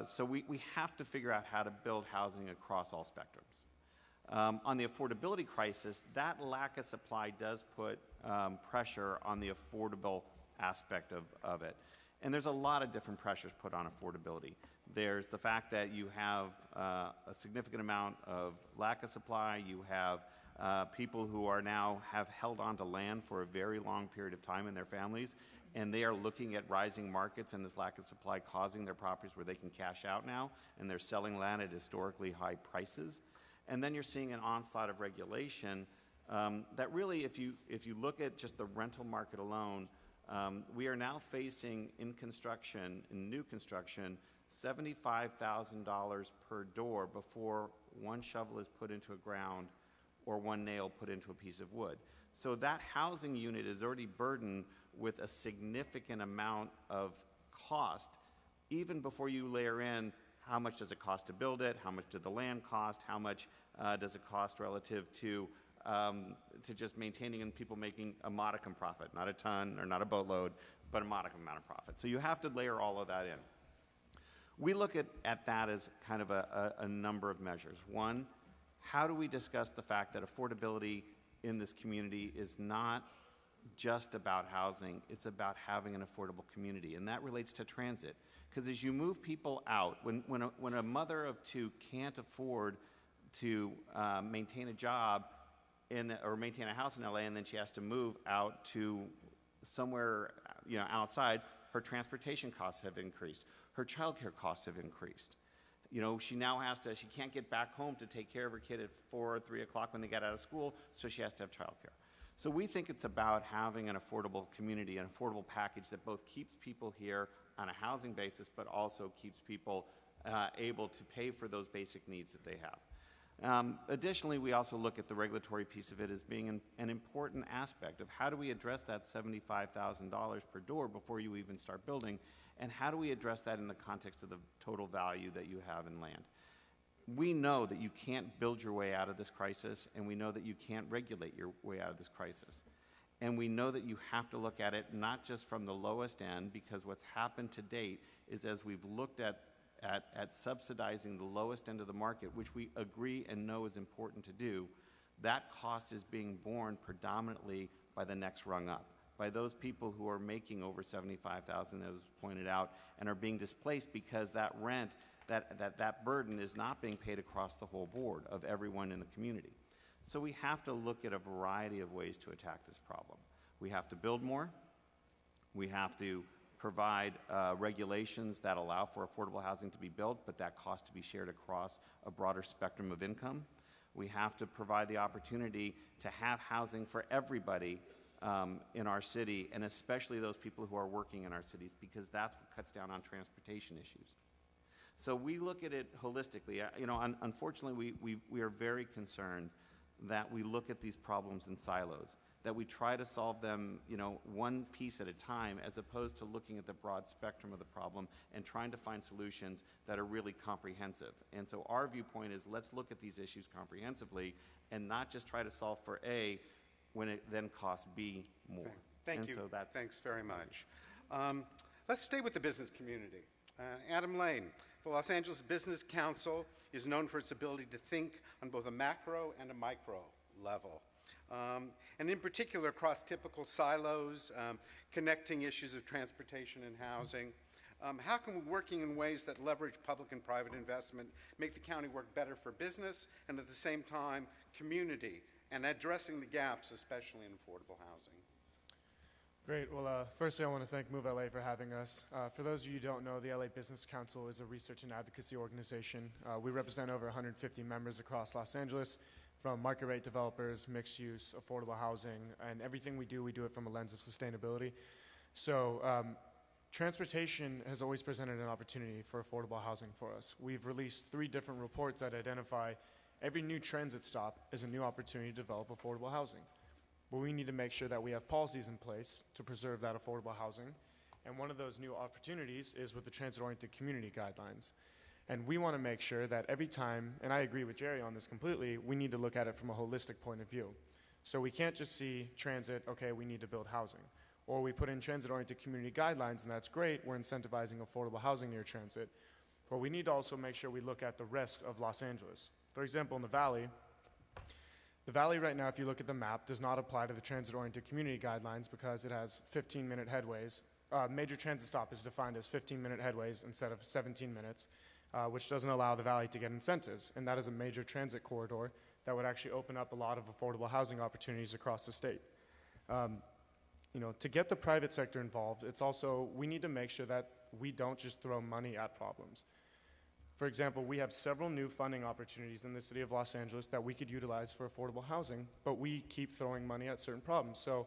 So we have to figure out how to build housing across all spectrums. On the affordability crisis, that lack of supply does put pressure on the affordable aspect of it. And there's a lot of different pressures put on affordability. There's the fact that you have a significant amount of lack of supply. You have people who are now have held on to land for a very long period of time in their families, and they are looking at rising markets and this lack of supply causing their properties where they can cash out now, and they're selling land at historically high prices. And then you're seeing an onslaught of regulation that really, if you look at just the rental market alone, we are now facing in new construction, $75,000 per door before one shovel is put into a ground or one nail put into a piece of wood. So that housing unit is already burdened with a significant amount of cost, even before you layer in how much does it cost to build it, how much did the land cost, how much does it cost relative to just maintaining and people making a modicum profit, not a ton or not a boatload, but a modicum amount of profit. So you have to layer all of that in. We look at that as kind of a number of measures. One, how do we discuss the fact that affordability in this community is not just about housing, it's about having an affordable community, and that relates to transit. Because as you move people out, when a mother of two can't afford to maintain a job or maintain a house in LA, and then she has to move out to somewhere outside, her transportation costs have increased. Her childcare costs have increased. She can't get back home to take care of her kid at 4 or 3 o'clock when they get out of school, so she has to have childcare. So we think it's about having an affordable community, an affordable package that both keeps people here on a housing basis, but also keeps people able to pay for those basic needs that they have. Additionally, we also look at the regulatory piece of it as being an important aspect of how do we address that $75,000 per door before you even start building, and how do we address that in the context of the total value that you have in land. We know that you can't build your way out of this crisis, and we know that you can't regulate your way out of this crisis. And we know that you have to look at it not just from the lowest end, because what's happened to date is as we've looked at subsidizing the lowest end of the market, which we agree and know is important to do, that cost is being borne predominantly by the next rung up, by those people who are making over $75,000, as was pointed out, and are being displaced because that rent, that burden is not being paid across the whole board of everyone in the community. So we have to look at a variety of ways to attack this problem. We have to build more. We have to provide regulations that allow for affordable housing to be built, but that cost to be shared across a broader spectrum of income. We have to provide the opportunity to have housing for everybody in our city, and especially those people who are working in our cities, because that's what cuts down on transportation issues. So we look at it holistically. Unfortunately, we are very concerned that we look at these problems in silos, that we try to solve them, one piece at a time, as opposed to looking at the broad spectrum of the problem and trying to find solutions that are really comprehensive. And so our viewpoint is, let's look at these issues comprehensively and not just try to solve for A when it then costs B more.
Thank you. So thanks very much. Let's stay with the business community. Adam Lane, the Los Angeles Business Council is known for its ability to think on both a macro and a micro level. And in particular, across typical silos, connecting issues of transportation and housing. How can we, working in ways that leverage public and private investment, make the county work better for business and at the same time community, and addressing the gaps, especially in affordable housing?
Great. Well, firstly, I want to thank Move LA for having us. For those of you who don't know, the LA Business Council is a research and advocacy organization. We represent over 150 members across Los Angeles, from market rate developers, mixed use, affordable housing, and everything we do it from a lens of sustainability. So transportation has always presented an opportunity for affordable housing for us. We've released 3 different reports that identify every new transit stop is a new opportunity to develop affordable housing. But we need to make sure that we have policies in place to preserve that affordable housing. And one of those new opportunities is with the transit-oriented community guidelines. And we want to make sure that every time, and I agree with Jerry on this completely, we need to look at it from a holistic point of view. So we can't just see transit, okay, we need to build housing. Or we put in transit-oriented community guidelines, and that's great, we're incentivizing affordable housing near transit. But we need to also make sure we look at the rest of Los Angeles. For example, in the Valley right now, if you look at the map, does not apply to the transit-oriented community guidelines because it has 15-minute headways. Major transit stop is defined as 15-minute headways instead of 17 minutes, which doesn't allow the Valley to get incentives. And that is a major transit corridor that would actually open up a lot of affordable housing opportunities across the state. To get the private sector involved, it's also, we need to make sure that we don't just throw money at problems. For example, we have several new funding opportunities in the city of Los Angeles that we could utilize for affordable housing, but we keep throwing money at certain problems. So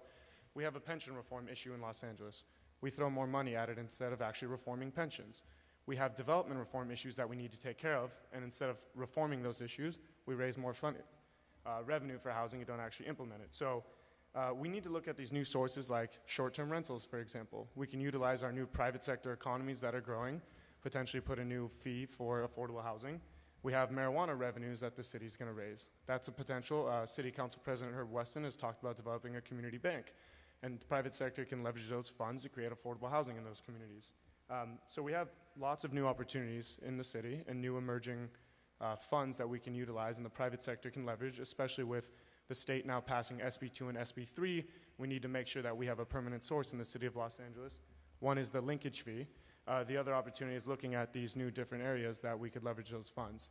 we have a pension reform issue in Los Angeles. We throw more money at it instead of actually reforming pensions. We have development reform issues that we need to take care of, and instead of reforming those issues, we raise more revenue for housing and don't actually implement it. So we need to look at these new sources like short-term rentals, for example. We can utilize our new private sector economies that are growing, potentially put a new fee for affordable housing. We have marijuana revenues that the city's going to raise. That's a potential. City Council President Herb Weston has talked about developing a community bank, and the private sector can leverage those funds to create affordable housing in those communities. So we have lots of new opportunities in the city and new emerging funds that we can utilize and the private sector can leverage, especially with the state now passing SB2 and SB3. We need to make sure that we have a permanent source in the city of Los Angeles. One is the linkage fee. The other opportunity is looking at these new different areas that we could leverage those funds.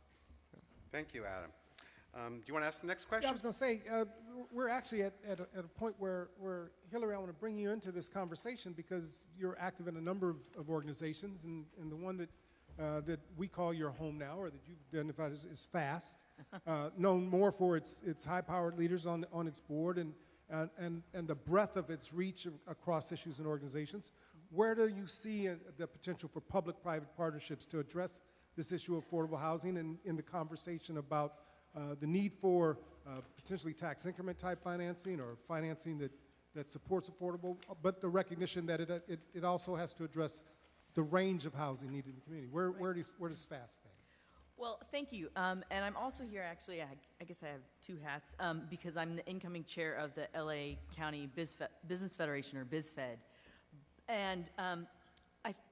Thank you, Adam. Do you want to ask the next question?
Yeah, I was going to say, we're actually at a point where, Hillary, I want to bring you into this conversation because you're active in a number of organizations, and the one that we call your home now, or that you've identified as FAST, known more for its high-powered leaders on its board and the breadth of its reach across issues and organizations. Where do you see the potential for public-private partnerships to address this issue of affordable housing and in the conversation about the need for potentially tax increment type financing or financing that supports affordable, but the recognition that it also has to address the range of housing needed in the community. Where does FAST stand?
Well, thank you. And I'm also here, actually, I guess I have two hats, because I'm the incoming chair of the LA County Business Federation, or BizFed. And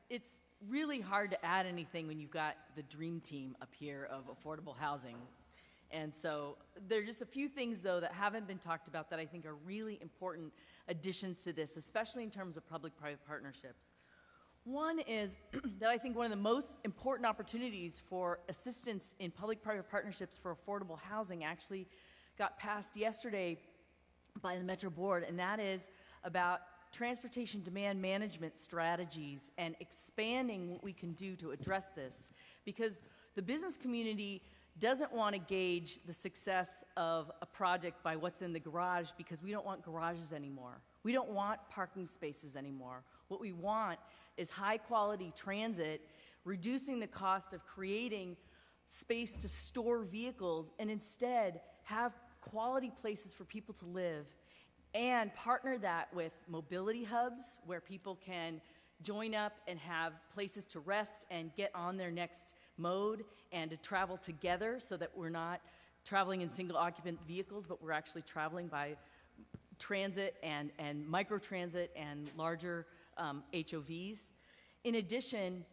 it's really hard to add anything when you've got the dream team up here of affordable housing. And so there are just a few things, though, that haven't been talked about that I think are really important additions to this, especially in terms of public-private partnerships. One is that I think one of the most important opportunities for assistance in public-private partnerships for affordable housing actually got passed yesterday by the Metro Board, and that is about transportation demand management strategies and expanding what we can do to address this. Because the business community doesn't want to gauge the success of a project by what's in the garage, because we don't want garages anymore. We don't want parking spaces anymore. What we want is high-quality transit, reducing the cost of creating space to store vehicles, and instead have quality places for people to live, and partner that with mobility hubs where people can join up and have places to rest and get on their next mode and to travel together, so that we're not traveling in single-occupant vehicles, but we're actually traveling by transit and microtransit and larger HOVs. In addition,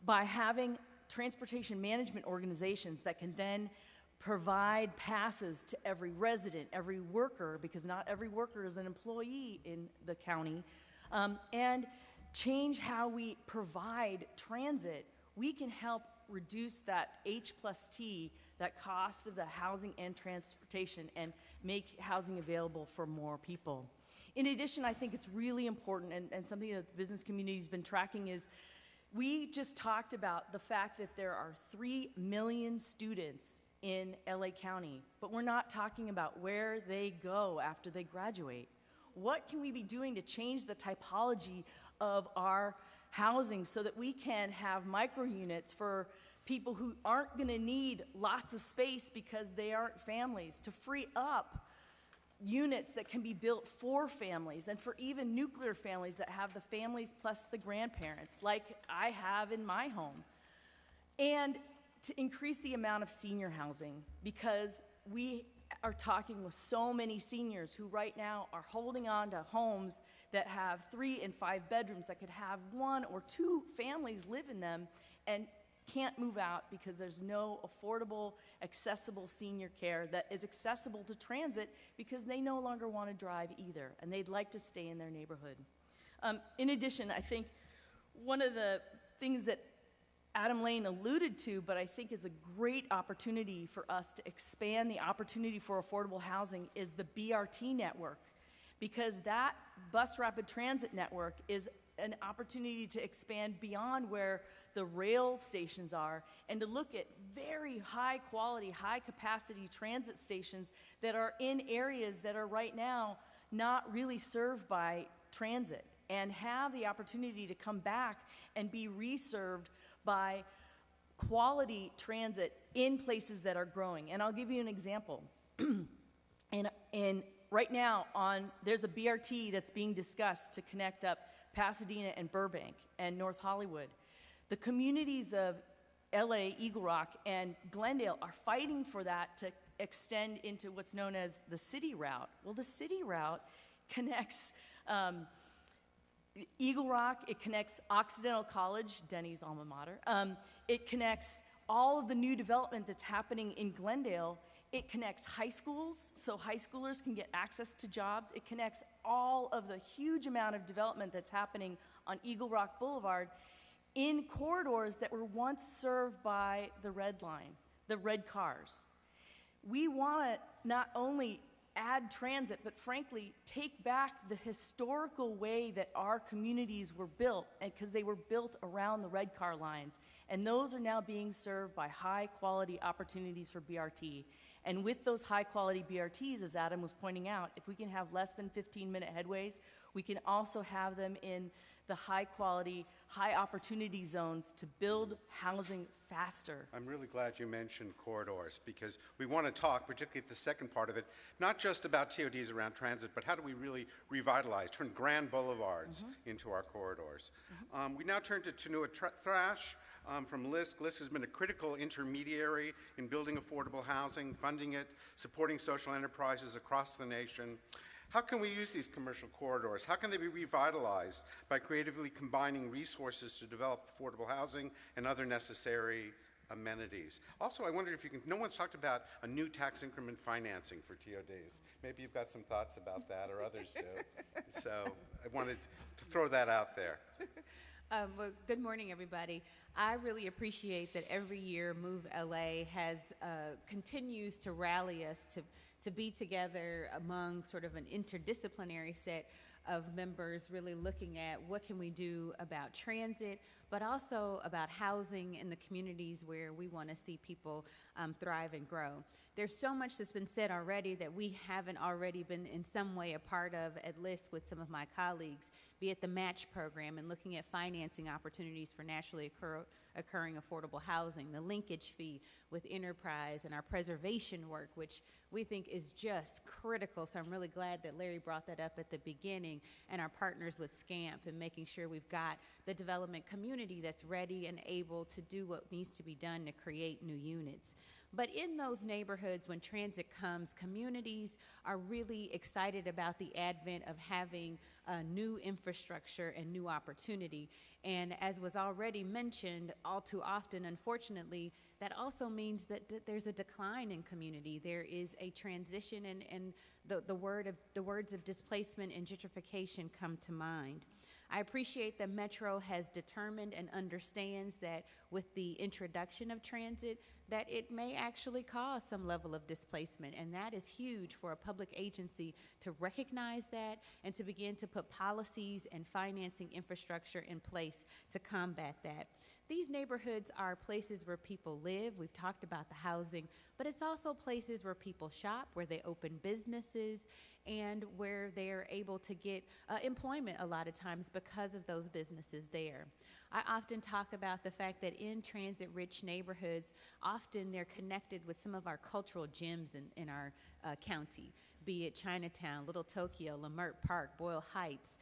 by having transportation management organizations that can then provide passes to every resident, every worker, because not every worker is an employee in the county, and change how we provide transit, we can help reduce that H+T, that cost of the housing and transportation, and make housing available for more people. In addition, I think it's really important, and something that the business community has been tracking, is we just talked about the fact that there are 3 million students in LA County, but we're not talking about where they go after they graduate. What can we be doing to change the typology of our housing so that we can have micro units for people who aren't going to need lots of space because they aren't families, to free up units that can be built for families and for even nuclear families that have the families plus the grandparents, like I have in my home. And to increase the amount of senior housing, because we are talking with so many seniors who right now are holding on to homes that have 3 and 5 bedrooms that could have 1 or 2 families live in them and can't move out because there's no affordable, accessible senior care that is accessible to transit, because they no longer want to drive either, and they'd like to stay in their neighborhood. In addition, I think one of the things that Adam Lane alluded to, but I think is a great opportunity for us to expand the opportunity for affordable housing, is the BRT network, because that bus rapid transit network is an opportunity to expand beyond where the rail stations are, and to look at very high quality, high capacity transit stations that are in areas that are right now not really served by transit, and have the opportunity to come back and be reserved by quality transit in places that are growing. And I'll give you an example. Right now, there's a BRT that's being discussed to connect up Pasadena and Burbank and North Hollywood. The communities of LA, Eagle Rock, and Glendale are fighting for that to extend into what's known as the city route. Well, the city route connects Eagle Rock, it connects Occidental College, Denny's alma mater. It connects all of the new development that's happening in Glendale. It connects high schools, so high schoolers can get access to jobs. It connects all of the huge amount of development that's happening on Eagle Rock Boulevard in corridors that were once served by the Red Line, the red cars. We want to not only add transit, but frankly, take back the historical way that our communities were built, and because they were built around the red car lines. And those are now being served by high quality opportunities for BRT. And with those high quality BRTs, as Adam was pointing out, if we can have less than 15-minute headways, we can also have them in the high quality, high opportunity zones to build housing faster.
I'm really glad you mentioned corridors, because we want to talk, particularly at the second part of it, not just about TODs around transit, but how do we really revitalize, turn grand boulevards into our corridors. We now turn to Tanua Thrash from LISC. LISC has been a critical intermediary in building affordable housing, funding it, supporting social enterprises across the nation. How can we use these commercial corridors? How can they be revitalized by creatively combining resources to develop affordable housing and other necessary amenities? Also, I wondered if you can, no one's talked about a new tax increment financing for TODs. Maybe you've got some thoughts about that, or others do. So I wanted to throw that out there.
Well, good morning, everybody. I really appreciate that every year Move LA continues to rally us to be together among sort of an interdisciplinary set of members, really looking at what can we do about transit, but also about housing in the communities where we want to see people thrive and grow. There's so much that's been said already that we haven't already been in some way a part of at LISC with some of my colleagues, be it the match program and looking at financing opportunities for naturally occurring affordable housing, the linkage fee with enterprise, and our preservation work, which we think is just critical. So I'm really glad that Larry brought that up at the beginning, and our partners with SCAMP and making sure we've got the development community that's ready and able to do what needs to be done to create new units. But in those neighborhoods, when transit comes, communities are really excited about the advent of having new infrastructure and new opportunity. And as was already mentioned, all too often, unfortunately, that also means that there's a decline in community. There is a transition, and the words of displacement and gentrification come to mind. I appreciate that Metro has determined and understands that with the introduction of transit, that it may actually cause some level of displacement, and that is huge for a public agency to recognize that and to begin to put policies and financing infrastructure in place to combat that. These neighborhoods are places where people live. We've talked about the housing, but it's also places where people shop, where they open businesses, and where they're able to get employment a lot of times because of those businesses there. I often talk about the fact that in transit-rich neighborhoods, often they're connected with some of our cultural gems in our county, be it Chinatown, Little Tokyo, Leimert Park, Boyle Heights,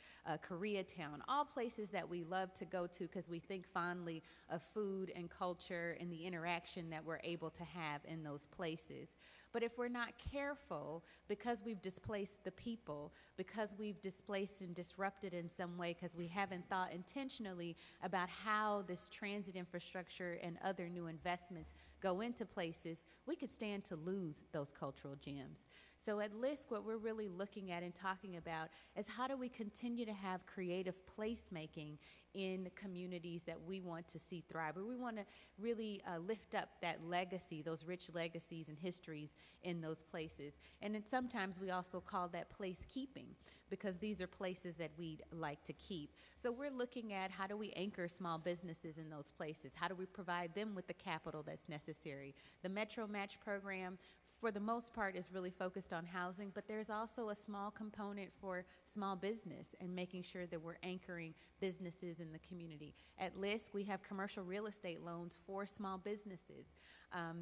Koreatown, all places that we love to go to because we think fondly of food and culture and the interaction that we're able to have in those places. But if we're not careful, because we've displaced the people, because we've displaced and disrupted in some way, because we haven't thought intentionally about how this transit infrastructure and other new investments go into places, we could stand to lose those cultural gems. So at LISC, what we're really looking at and talking about is how do we continue to have creative placemaking in communities that we want to see thrive, where we want to really lift up that legacy, those rich legacies and histories in those places. And then sometimes we also call that place keeping, because these are places that we'd like to keep. So we're looking at how do we anchor small businesses in those places? How do we provide them with the capital that's necessary? The Metro Match program, for the most part, is really focused on housing, but there's also a small component for small business and making sure that we're anchoring businesses in the community. At LISC, we have commercial real estate loans for small businesses.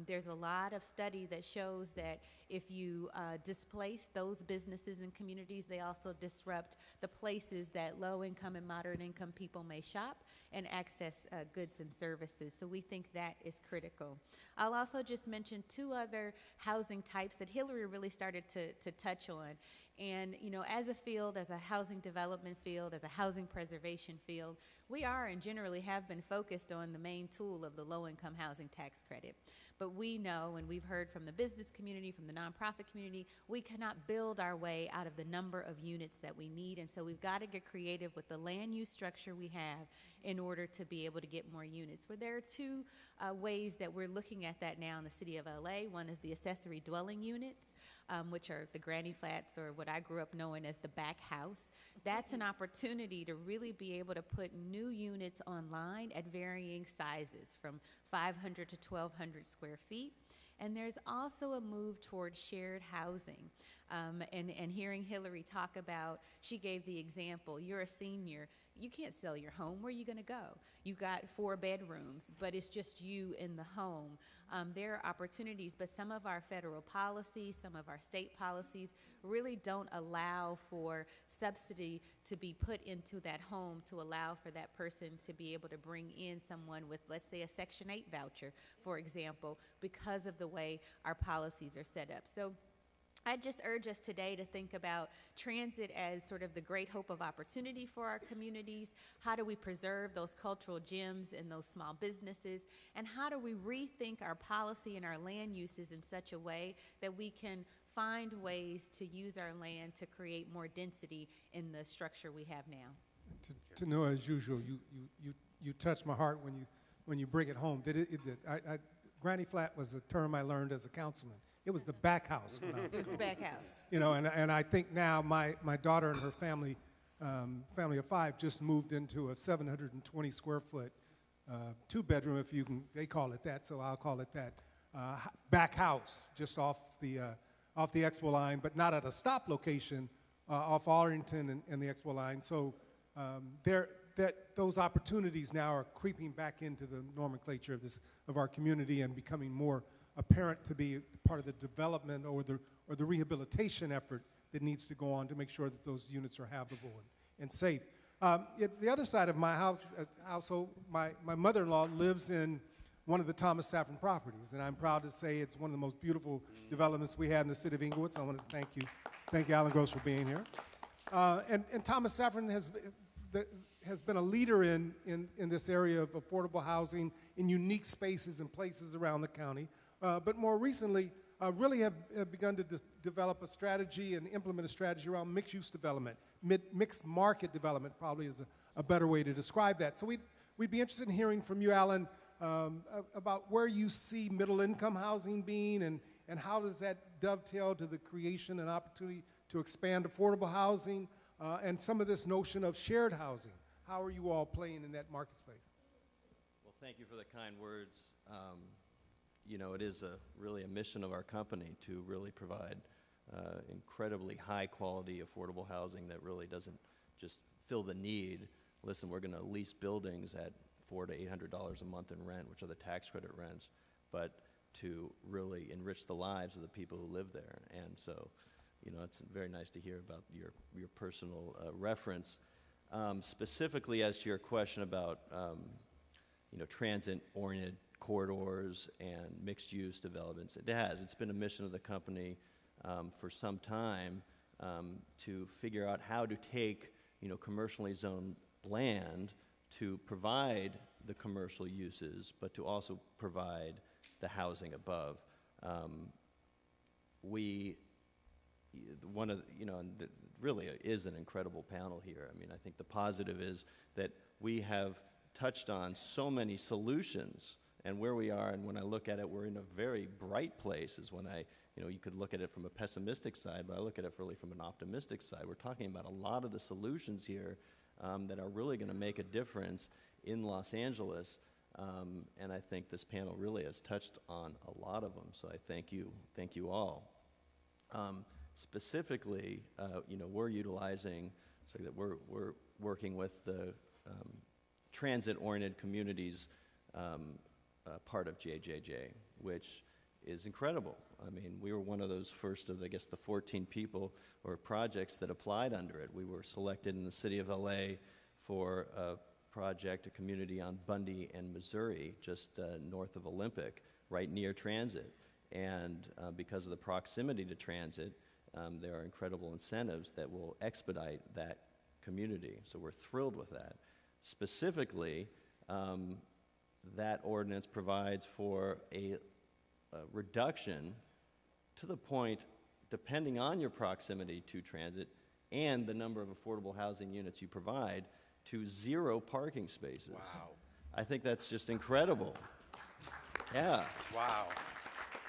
There's a lot of study that shows that if you displace those businesses and communities, they also disrupt the places that low-income and moderate-income people may shop and access goods and services. So we think that is critical. I'll also just mention two other housing types that Hillary really started to touch on. And, you know, as a field, as a housing development field, as a housing preservation field, we are and generally have been focused on the main tool of the low-income housing tax credit. But we know, and we've heard from the business community, from the nonprofit community, we cannot build our way out of the number of units that we need. And so we've got to get creative with the land use structure we have in order to be able to get more units. Well, there are two ways that we're looking at that now in the city of LA. One is the accessory dwelling units, which are the granny flats, or what I grew up knowing as the back house. That's an opportunity to really be able to put new units online at varying sizes, from 500 to 1,200 square feet. And there's also a move toward shared housing. And hearing Hillary talk about, she gave the example, you're a senior, you can't sell your home. Where are you going to go? You got 4 bedrooms, but it's just you in the home. There are opportunities, but some of our federal policies, some of our state policies really don't allow for subsidy to be put into that home to allow for that person to be able to bring in someone with, let's say, a Section 8 voucher, for example, because of the way our policies are set up. So I just urge us today to think about transit as sort of the great hope of opportunity for our communities. How do we preserve those cultural gems and those small businesses? And how do we rethink our policy and our land uses in such a way that we can find ways to use our land to create more density in the structure we have now?
To Noah, as usual, you touch my heart when you bring it home. Granny Flat was a term I learned as a councilman. It was the back house.
It was the back house.
You know, and I think now my daughter and her family of 5 just moved into a 720 square foot 2-bedroom, if you can, they call it that, so I'll call it that, back house just off the Expo line, but not at a stop location off Arlington and the Expo line. So those opportunities now are creeping back into the nomenclature of our community and becoming more apparent to be part of the development or the rehabilitation effort that needs to go on to make sure that those units are habitable and safe. The other side of my household, my mother-in-law lives in one of the Thomas Saffron properties, and I'm proud to say it's one of the most beautiful developments we have in the city of Inglewood, so I want to thank you, Alan Gross, for being here. And Thomas Saffron has been a leader in this area of affordable housing in unique spaces and places around the county. But more recently, really have begun to develop a strategy and implement a strategy around mixed-use development. Mixed market development probably is a better way to describe that. So we'd be interested in hearing from you, Alan, about where you see middle-income housing being and how does that dovetail to the creation and opportunity to expand affordable housing and some of this notion of shared housing. How are you all playing in that market space?
Well, thank you for the kind words. You know, it is really a mission of our company to really provide incredibly high quality affordable housing that really doesn't just fill the need. Listen, we're going to lease buildings at $400 to $800 a month in rent, which are the tax credit rents, but to really enrich the lives of the people who live there. And so, you know, it's very nice to hear about your personal reference. Specifically as to your question about, you know, transit-oriented corridors and mixed-use developments, it's been a mission of the company for some time to figure out how to take, you know, commercially zoned land to provide the commercial uses, but to also provide the housing above. Really is an incredible panel here. I mean, I think the positive is that we have touched on so many solutions and where we are, and when I look at it, we're in a very bright place is when you could look at it from a pessimistic side, but I look at it really from an optimistic side. We're talking about a lot of the solutions here that are really going to make a difference in Los Angeles, and I think this panel really has touched on a lot of them, so I thank you all. Specifically, you know, we're utilizing, so that we're working with the transit-oriented communities part of JJJ, which is incredible. I mean, we were one of those first of, I guess, the 14 people or projects that applied under it. We were selected in the city of LA for a project, a community on Bundy and Missouri, just north of Olympic, right near transit. And because of the proximity to transit, there are incredible incentives that will expedite that community. So we're thrilled with that. Specifically, that ordinance provides for a reduction to the point, depending on your proximity to transit and the number of affordable housing units you provide, to 0 parking spaces.
Wow.
I think that's just incredible. Yeah.
Wow.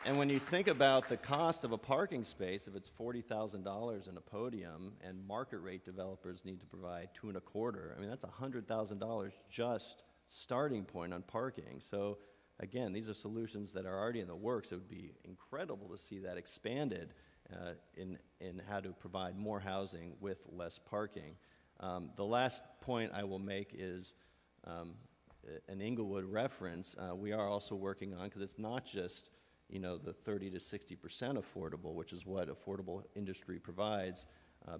And when you think about the cost of a parking space, if it's $40,000 in a podium and market rate developers need to provide $2.25, I mean, that's $100,000 just starting point on parking. So again, these are solutions that are already in the works. It would be incredible to see that expanded in how to provide more housing with less parking. The last point I will make is an Inglewood reference. We are also working on, because it's not just the 30 to 60% affordable, which is what affordable industry provides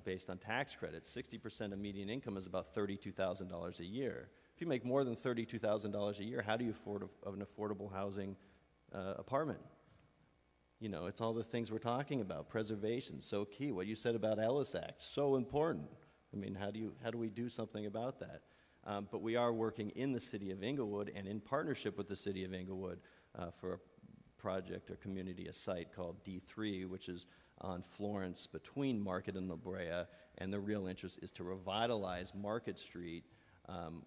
based on tax credits. 60% of median income is about $32,000 a year. If you make more than $32,000 a year, how do you afford an affordable housing apartment? It's all the things we're talking about. Preservation, so key. What you said about Ellis Act, so important. I mean, how do we do something about that? But we are working in the city of Inglewood and in partnership with the city of Inglewood for a project or community, a site called D3, which is on Florence between Market and La Brea, and the real interest is to revitalize Market Street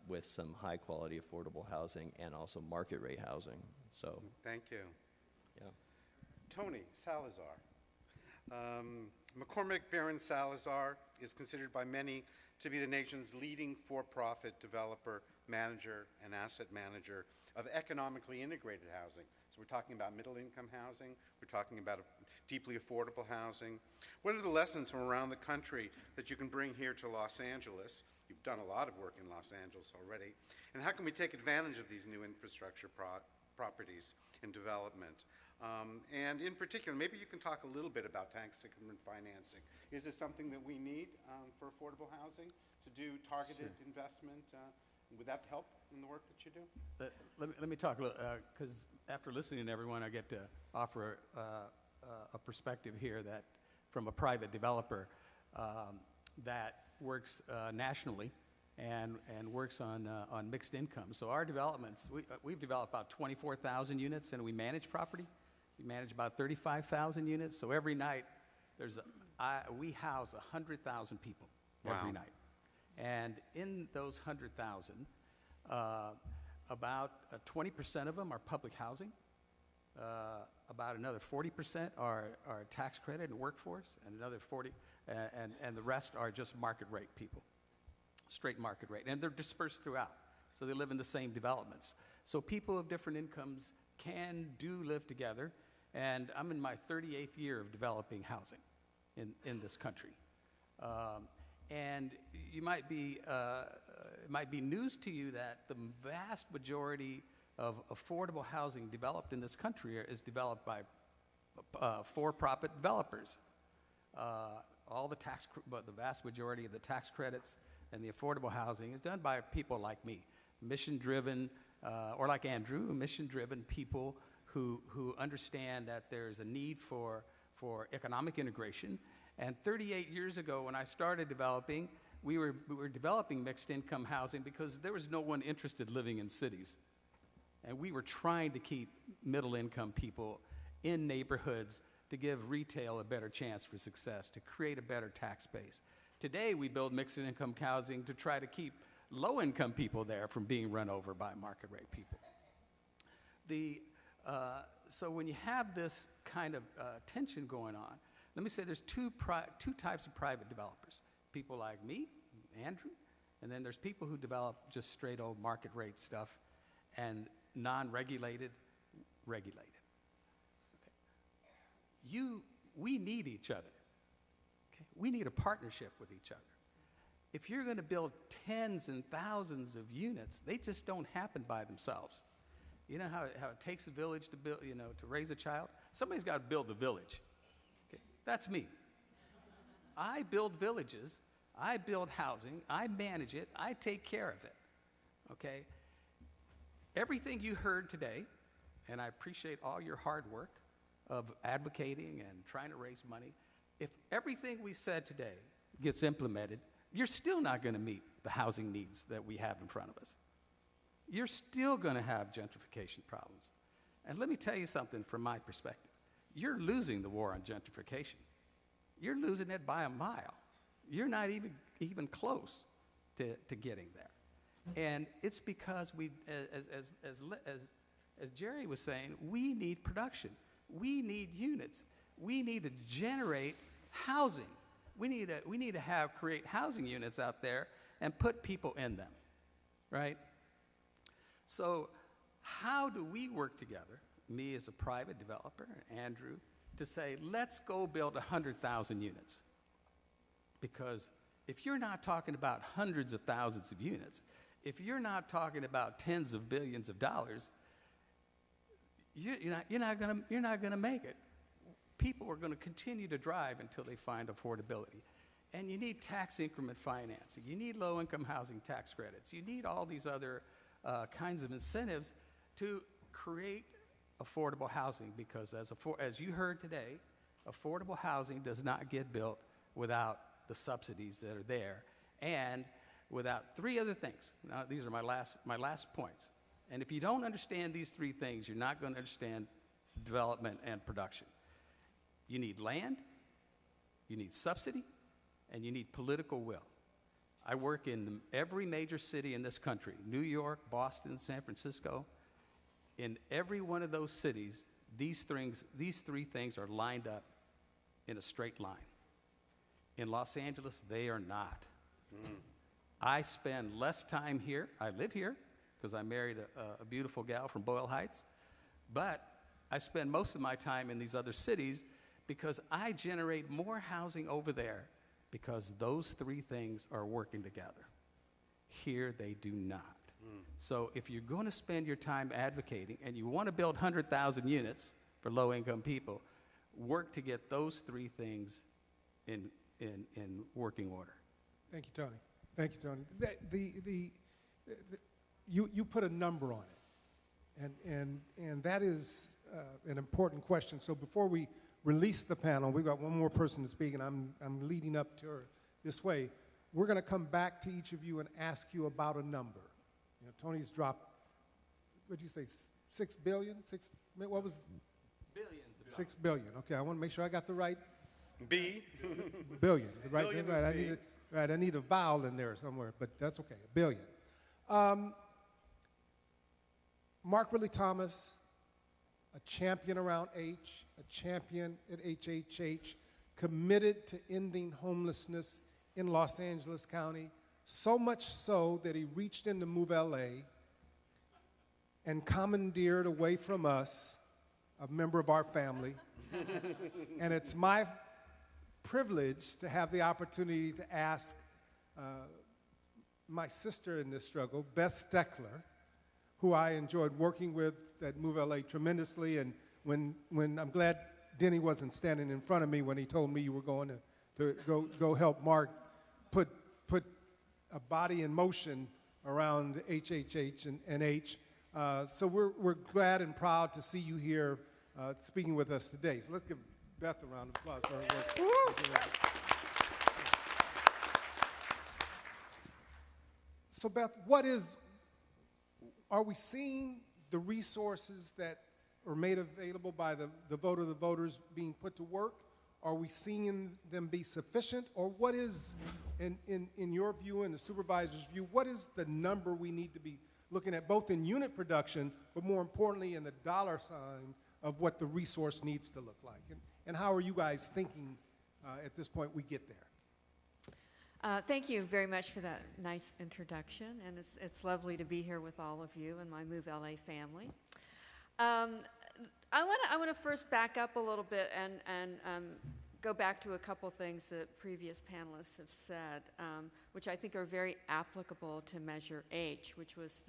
with some high-quality affordable housing and also market rate housing. So,
thank you.
Yeah.
Tony Salazar. McCormick Baron Salazar is considered by many to be the nation's leading for-profit developer, manager, and asset manager of economically integrated housing. So we're talking about middle-income housing. We're talking about deeply affordable housing. What are the lessons from around the country that you can bring here to Los Angeles? You've done a lot of work in Los Angeles already. And how can we take advantage of these new infrastructure properties in development? And in particular, maybe you can talk a little bit about tax increment financing. Is this something that we need for affordable housing, to do targeted investment? Would that help in the work that you do?
Let me talk a little, because after listening to everyone, I get to offer a perspective here that from a private developer that works nationally and works on mixed income. So our developments, we've developed about 24,000 units, and we manage property. We manage about 35,000 units. So every night, we house 100,000 people every night. And in those 100,000, about 20% of them are public housing. About another 40% are tax credit and workforce, and another 40, and the rest are just market rate people, straight market rate. And they're dispersed throughout, so they live in the same developments. So people of different incomes do live together, and I'm in my 38th year of developing housing in this country. And it might be news to you that the vast majority of affordable housing developed in this country is developed by for-profit developers. But the vast majority of the tax credits and the affordable housing is done by people like me, mission-driven, or like Andrew, mission-driven people who understand that there's a need for economic integration. And 38 years ago, when I started developing, we were developing mixed-income housing because there was no one interested living in cities. And we were trying to keep middle-income people in neighborhoods to give retail a better chance for success, to create a better tax base. Today, we build mixed-income housing to try to keep low-income people there from being run over by market-rate people. So when you have this kind of tension going on, let me say there's two types of private developers. People like me, Andrew, and then there's people who develop just straight old market rate stuff, and non-regulated, regulated. Okay. We need each other. Okay? We need a partnership with each other. If you're going to build tens and thousands of units, they just don't happen by themselves. You know how it takes a village to build, to raise a child? Somebody's got to build the village. Okay? That's me. I build villages, I build housing, I manage it, I take care of it. Okay? Everything you heard today, and I appreciate all your hard work of advocating and trying to raise money, if everything we said today gets implemented, you're still not going to meet the housing needs that we have in front of us. You're still going to have gentrification problems. And let me tell you something from my perspective. You're losing the war on gentrification. You're losing it by a mile. You're not even close to getting there. And it's because as Jerry was saying, we need production. We need units. We need to generate housing. We need to create housing units out there and put people in them, right? So how do we work together, me as a private developer, Andrew to say, let's go build 100,000 units. Because if you're not talking about hundreds of thousands of units, if you're not talking about tens of billions of dollars, you're not going to make it. People are going to continue to drive until they find affordability. And you need tax increment financing. You need low-income housing tax credits. You need all these other kinds of incentives to create affordable housing, because as you heard today, affordable housing does not get built without the subsidies that are there and without three other things. Now, these are my last points. And if you don't understand these three things, you're not going to understand development and production. You need land, you need subsidy, and you need political will. I work in every major city in this country, New York, Boston, San Francisco. In every one of those cities, these three things are lined up in a straight line. In Los Angeles, they are not. I spend less time here. I live here because I married a beautiful gal from Boyle Heights. But I spend most of my time in these other cities because I generate more housing over there because those three things are working together. Here, they do not. So if you're going to spend your time advocating and you want to build 100,000 units for low-income people, work to get those three things in working order.
Thank you, Tony. Thank you, Tony. You put a number on it, and that is an important question. So before we release the panel, we've got one more person to speak, and I'm leading up to her this way. We're going to come back to each of you and ask you about a number. You know, Tony's dropped, what did you say, 6 billion? What was?
Billions.
6 billion. Okay, I want to make sure I got the right.
B.
Billion. Right.
Billion
Right. I need a vowel in there somewhere, but that's okay. A billion. Mark Ridley Thomas, a champion around H, a champion at HHH, committed to ending homelessness in Los Angeles County, so much so that he reached into Move LA and commandeered away from us a member of our family. And it's my privilege to have the opportunity to ask my sister in this struggle, Beth Steckler, who I enjoyed working with at Move LA tremendously. And when I'm glad Denny wasn't standing in front of me when he told me you were going to go help Mark put a body in motion around HHH and H. So we're glad and proud to see you here speaking with us today. So let's give Beth a round of applause for her work. So Beth, are we seeing the resources that are made available by the vote of the voters being put to work? Are we seeing them be sufficient? Or what is, in your view and the supervisor's view, what is the number we need to be looking at, both in unit production, but more importantly in the dollar sign of what the resource needs to look like? And how are you guys thinking at this point we get there?
Thank you very much for that nice introduction, and it's lovely to be here with all of you and my Move LA family. I want to first back up a little bit and go back to a couple things that previous panelists have said, which I think are very applicable to Measure H, which was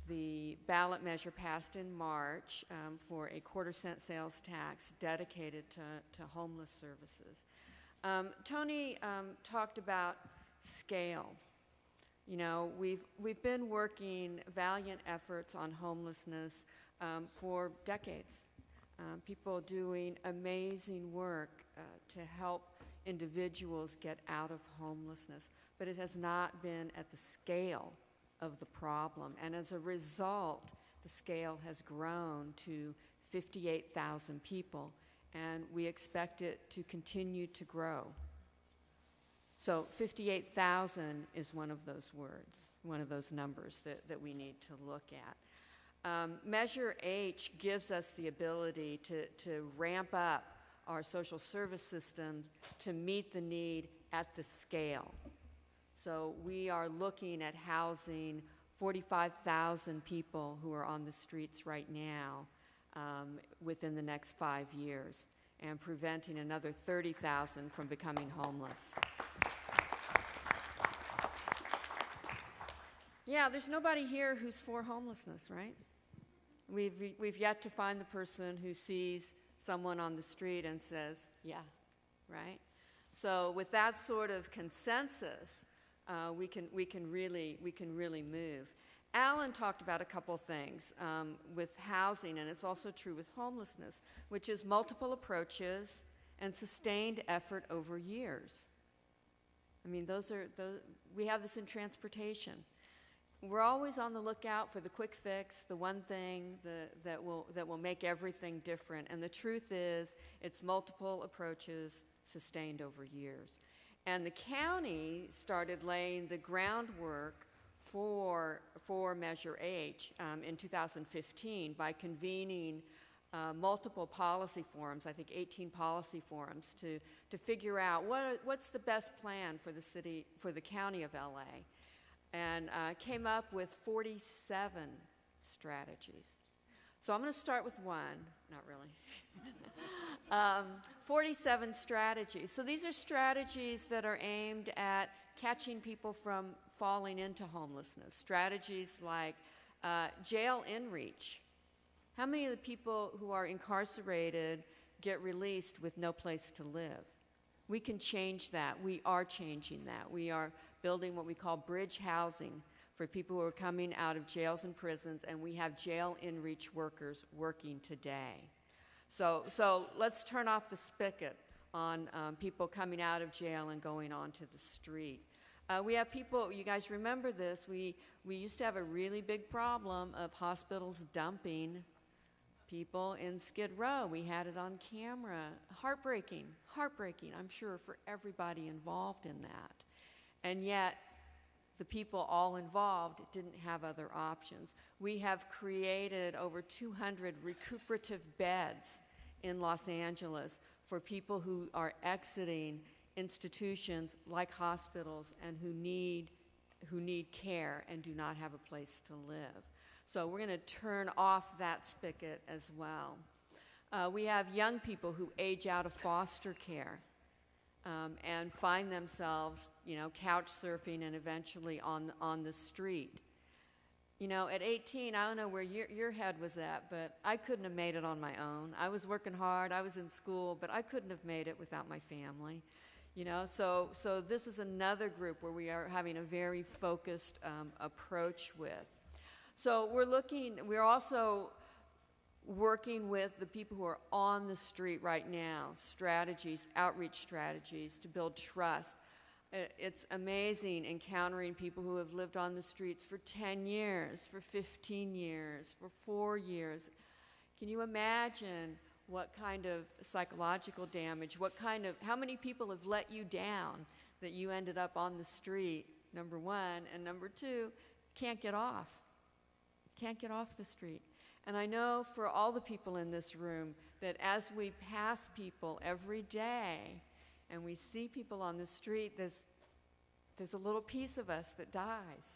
the ballot measure passed in March for a quarter-cent sales tax dedicated to homeless services. Tony talked about scale. You know, we've been working valiant efforts on homelessness for decades. People doing amazing work to help individuals get out of homelessness, but it has not been at the scale of the problem. And as a result, the scale has grown to 58,000 people, and we expect it to continue to grow. So 58,000 is one of those words, one of those numbers that we need to look at. Measure H gives us the ability to ramp up our social service system to meet the need at the scale. So we are looking at housing 45,000 people who are on the streets right now within the next 5 years. and preventing another 30,000 from becoming homeless. Yeah, there's nobody here who's for homelessness, right? We've yet to find the person who sees someone on the street and says, yeah, right? So with that sort of consensus, we can really move. Alan talked about a couple things with housing, and it's also true with homelessness, which is multiple approaches and sustained effort over years. I mean, we have this in transportation. We're always on the lookout for the quick fix, the one thing that will make everything different. And the truth is, it's multiple approaches sustained over years. And the county started laying the groundwork for Measure H in 2015 by convening multiple policy forums, I think 18 policy forums, to figure out what's the best plan for the city, for the county of LA. And came up with 47 strategies. So I'm going to start with one, not really. 47 strategies. So these are strategies that are aimed at catching people from falling into homelessness. Strategies like jail in-reach. How many of the people who are incarcerated get released with no place to live? We can change that. We are changing that. We are building what we call bridge housing for people who are coming out of jails and prisons, and we have jail in-reach workers working today. So let's turn off the spigot on people coming out of jail and going onto the street. We have people, you guys remember this, we used to have a really big problem of hospitals dumping people in Skid Row. We had it on camera. Heartbreaking, I'm sure, for everybody involved in that. And yet, the people all involved didn't have other options. We have created over 200 recuperative beds in Los Angeles for people who are exiting institutions like hospitals and who need care and do not have a place to live. So we're going to turn off that spigot as well. We have young people who age out of foster care and find themselves, couch surfing and eventually on the street. At 18, I don't know where your head was at, but I couldn't have made it on my own. I was working hard, I was in school, but I couldn't have made it without my family. So this is another group where we are having a very focused approach with. So we're also working with the people who are on the street right now, outreach strategies to build trust. It's amazing encountering people who have lived on the streets for 10 years, for 15 years, for 4 years. Can you imagine what kind of psychological damage, how many people have let you down that you ended up on the street, number one, and number two, can't get off the street. And I know for all the people in this room that as we pass people every day and we see people on the street, there's a little piece of us that dies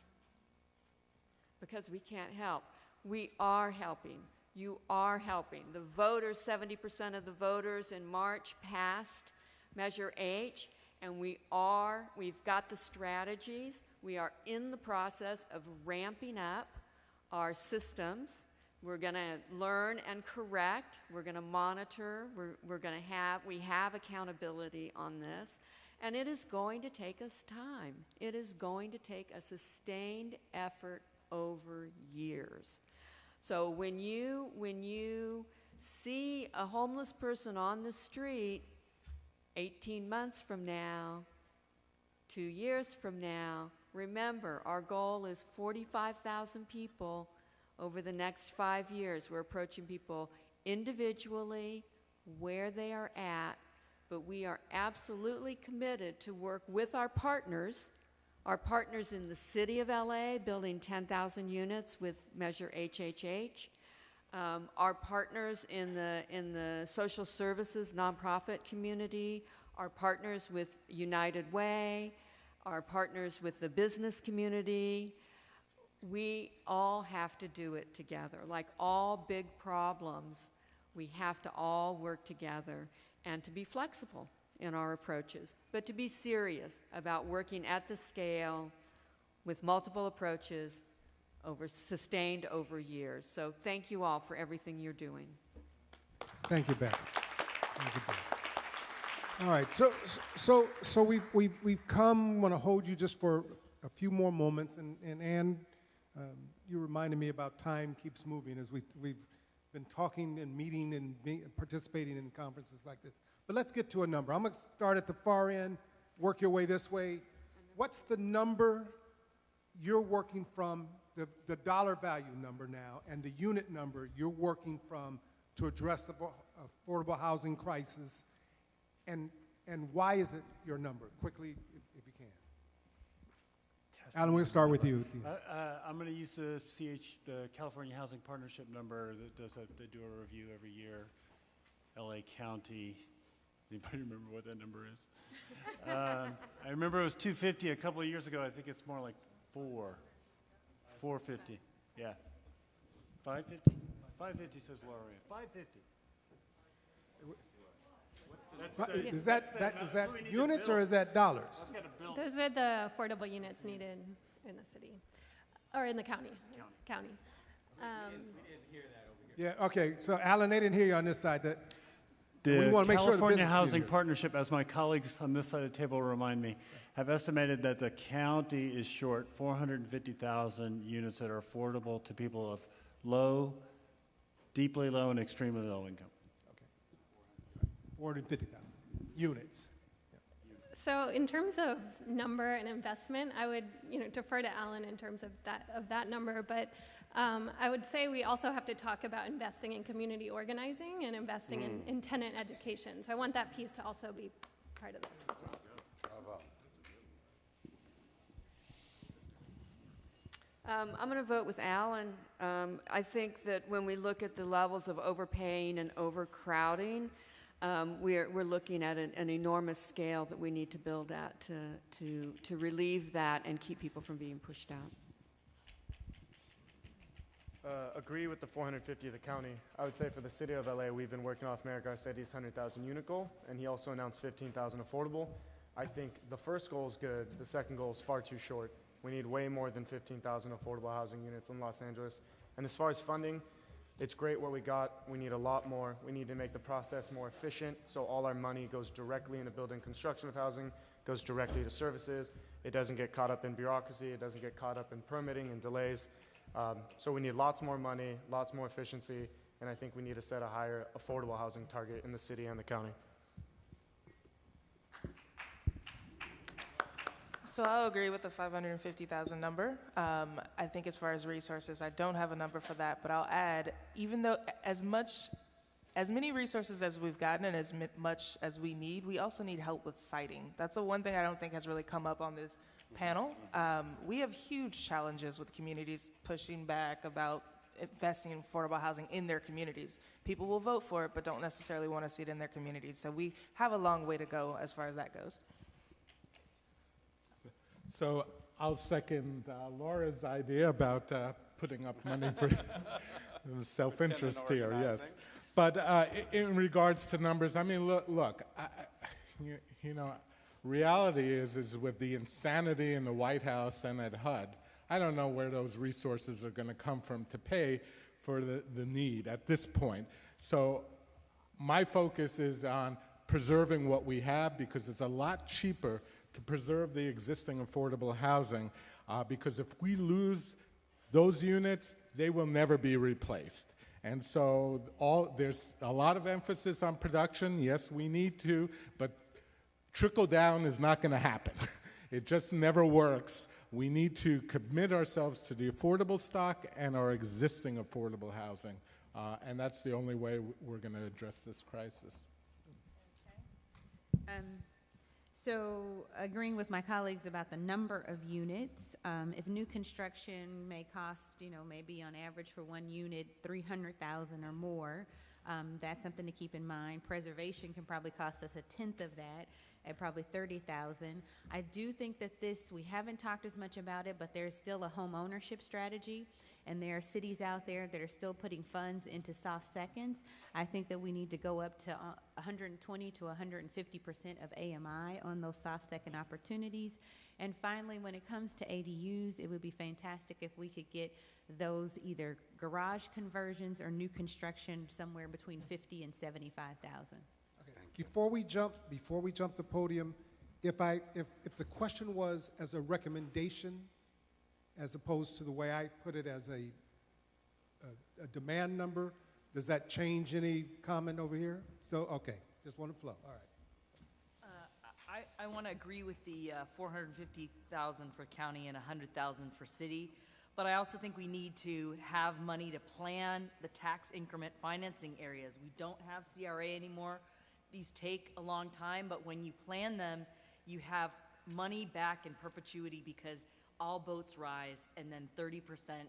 because we can't help. We are helping. You are helping. The voters, 70% of the voters in March passed Measure H, and we've got the strategies. We are in the process of ramping up our systems. We're going to learn and correct. We're going to monitor. We have accountability on this. And it is going to take us time. It is going to take a sustained effort over years. So when you see a homeless person on the street 18 months from now, 2 years from now, remember, our goal is 45,000 people over the next 5 years. We're approaching people individually, where they are at, but we are absolutely committed to work with our partners in the city of LA, building 10,000 units with Measure HHH, our partners in the social services nonprofit community, our partners with United Way, our partners with the business community. We all have to do it together. Like all big problems, we have to all work together. and to be flexible in our approaches, but to be serious about working at the scale with multiple approaches sustained over years. So thank you all for everything you're doing.
Thank you, Beth. Thank you, Beth. All right, so we've come. I want to hold you just for a few more moments, and Ann, you reminded me about time keeps moving as we've been talking and meeting and participating in conferences like this. But let's get to a number. I'm going to start at the far end, work your way this way. What's the number you're working from, the dollar value number now, and the unit number you're working from to address the affordable housing crisis, and why is it your number? Quickly, if you can. Alan, we're going to start with you.
I'm going to use the California Housing Partnership number they do a review every year. LA County. Anybody remember what that number is? I remember it was 250 a couple of years ago. I think it's more like 450. Yeah. 550? 550 says Laura. 550.
Is that units or is that dollars?
Those are the affordable units needed in the city, or in the county. County.
Yeah, okay, so Alan, they didn't hear you on this side.
The
we want to make sure the
California
business
Housing
community-
Partnership, as my colleagues on this side of the table remind me, have estimated that the county is short 450,000 units that are affordable to people of low, deeply low, and extremely low income.
450,000 units.
So in terms of number and investment, I would defer to Alan in terms of that number, but I would say we also have to talk about investing in community organizing and investing in tenant education. So I want that piece to also be part of this as well.
I'm going to vote with Alan. I think that when we look at the levels of overpaying and overcrowding, we're looking at an enormous scale that we need to build at to relieve that and keep people from being pushed out.
Agree with the 450 of the county. I would say for the city of LA, we've been working off Mayor Garcetti's 100,000 unit goal, and he also announced 15,000 affordable. I think the first goal is good. The second goal is far too short. We need way more than 15,000 affordable housing units in Los Angeles. And as far as funding, it's great what we got. We need a lot more. We need to make the process more efficient so all our money goes directly into building construction of housing, goes directly to services. It doesn't get caught up in bureaucracy. It doesn't get caught up in permitting and delays. So we need lots more money, lots more efficiency, and I think we need to set a higher affordable housing target in the city and the county.
So I'll agree with the 550,000 number. I think as far as resources, I don't have a number for that, but I'll add, even though as many resources as we've gotten and as much as we need, we also need help with siting. That's the one thing I don't think has really come up on this panel. We have huge challenges with communities pushing back about investing in affordable housing in their communities. People will vote for it, but don't necessarily want to see it in their communities. So we have a long way to go as far as that goes.
So I'll second Laura's idea about putting up money for self-interest here, yes. But in regards to numbers, I mean, look, reality is with the insanity in the White House and at HUD, I don't know where those resources are going to come from to pay for the need at this point. So my focus is on preserving what we have because it's a lot cheaper to preserve the existing affordable housing because if we lose those units, they will never be replaced. And so there's a lot of emphasis on production. Yes, we need to, but trickle down is not going to happen. It just never works. We need to commit ourselves to the affordable stock and our existing affordable housing. And that's the only way we're going to address this crisis.
So agreeing with my colleagues about the number of units, if new construction may cost, maybe on average for one unit, $300,000 or more, that's something to keep in mind. Preservation can probably cost us a tenth of that. at probably 30,000. I do think that we haven't talked as much about it, but there's still a home ownership strategy, and there are cities out there that are still putting funds into soft seconds. I think that we need to go up to 120 to 150% of AMI on those soft second opportunities. And finally, when it comes to ADUs, it would be fantastic if we could get those either garage conversions or new construction somewhere between 50 and 75,000.
Before we jump the podium, if the question was as a recommendation, as opposed to the way I put it as a demand number, does that change any comment over here? So, okay, just want to flow. All right.
I want to agree with the 450,000 for county and 100,000 for city, but I also think we need to have money to plan the tax increment financing areas. We don't have CRA anymore. These take a long time, but when you plan them, you have money back in perpetuity because all boats rise, and then 30%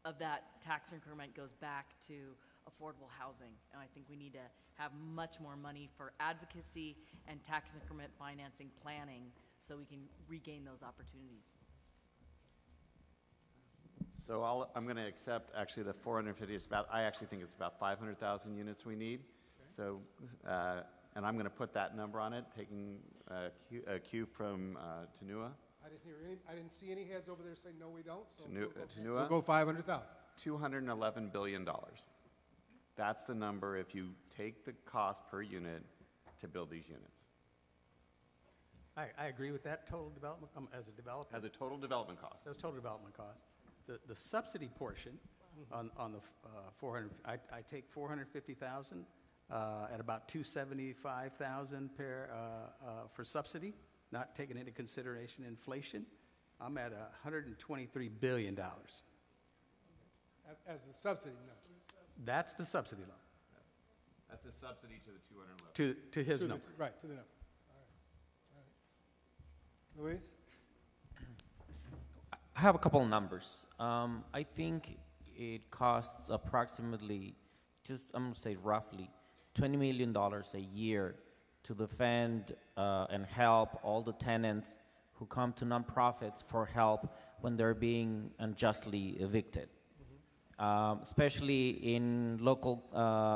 of that tax increment goes back to affordable housing. And I think we need to have much more money for advocacy and tax increment financing planning so we can regain those opportunities.
So I'm going to accept actually the 450. I actually think it's about 500,000 units we need. Okay. So, and I'm going to put that number on it, taking a cue from Tanua.
I didn't see any heads over there saying no, we don't. So
Tanua.
We'll go 500,000.
$211 billion. That's the number if you take the cost per unit to build these units.
I agree with that total development as a developer.
As a total development cost.
That's total development cost. The subsidy portion on the 400, I take 450,000 at about 275,000 for subsidy, not taking into consideration inflation. I'm at $123 billion.
As the subsidy number.
That's the subsidy loan.
That's a subsidy to the 211.
To his number.
Right, to the number. All right. Luis?
I have a couple of numbers. I think it costs approximately, I'm going to say roughly, $20 million a year to defend and help all the tenants who come to nonprofits for help when they're being unjustly evicted. Especially in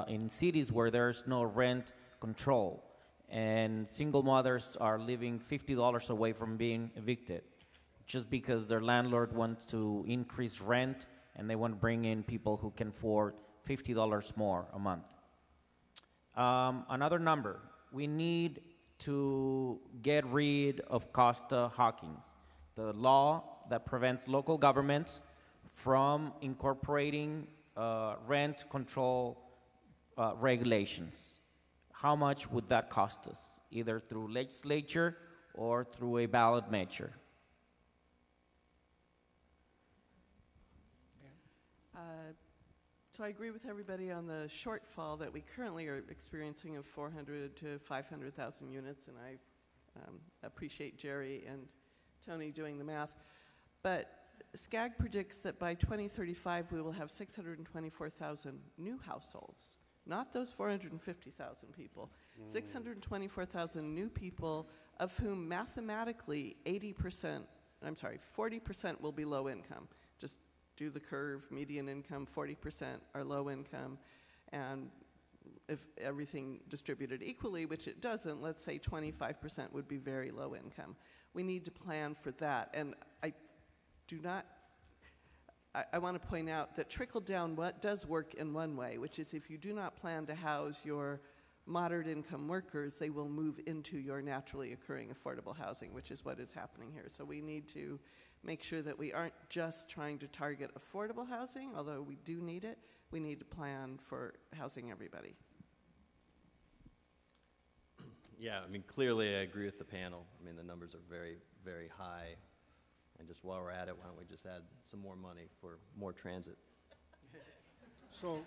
in cities where there's no rent control, and single mothers are living $50 away from being evicted, just because their landlord wants to increase rent and they want to bring in people who can afford $50 more a month. Another number, we need to get rid of Costa Hawkins, the law that prevents local governments from incorporating rent control regulations. How much would that cost us, either through legislature or through a ballot measure?
So I agree with everybody on the shortfall that we currently are experiencing of 400 to 500,000 units, and I appreciate Jerry and Tony doing the math. But SCAG predicts that by 2035 we will have 624,000 new households, not those 450,000 people. 624,000 new people, of whom mathematically 40% will be low income. Just do the curve, median income, 40% are low income, and if everything distributed equally, which it doesn't, let's say 25% would be very low income. We need to plan for that, and I want to point out that trickle-down does work in one way, which is if you do not plan to house your moderate income workers, they will move into your naturally occurring affordable housing, which is what is happening here. So we need to make sure that we aren't just trying to target affordable housing, although we do need it. We need to plan for housing everybody.
Yeah, I mean, clearly I agree with the panel. I mean, the numbers are very, very high. And just while we're at it, why don't we just add some more money for more transit?
So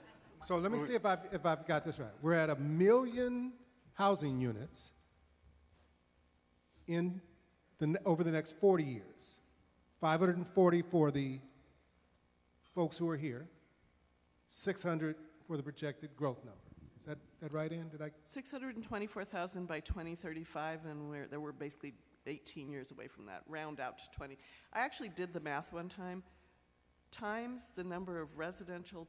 let me see if I've got this right. We're at 1 million housing units over the next 40 years. 540 for the folks who are here, 600 for the projected growth number. Is Is that right, Ann? Did I?
624,000 by 2035, and we're basically 18 years away from that. Round out to 20. I actually did the math one time. Times the number of residential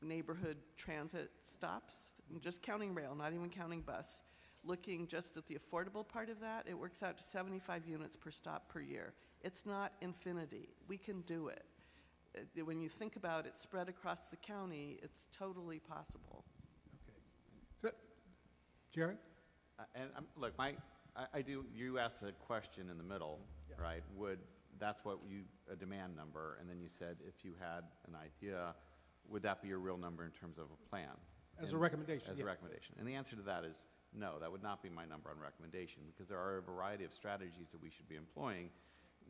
neighborhood transit stops, just counting rail, not even counting bus, looking just at the affordable part of that, it works out to 75 units per stop per year. It's not infinity. We can do it. When you think about it spread across the county, it's totally possible.
So, Jerry?
And look, you asked a question in the middle, right? That's what a demand number, and then you said if you had an idea, would that be your real number in terms of a plan?
As a recommendation,
As a recommendation. And the answer to that is no, that would not be my number on recommendation, because there are a variety of strategies that we should be employing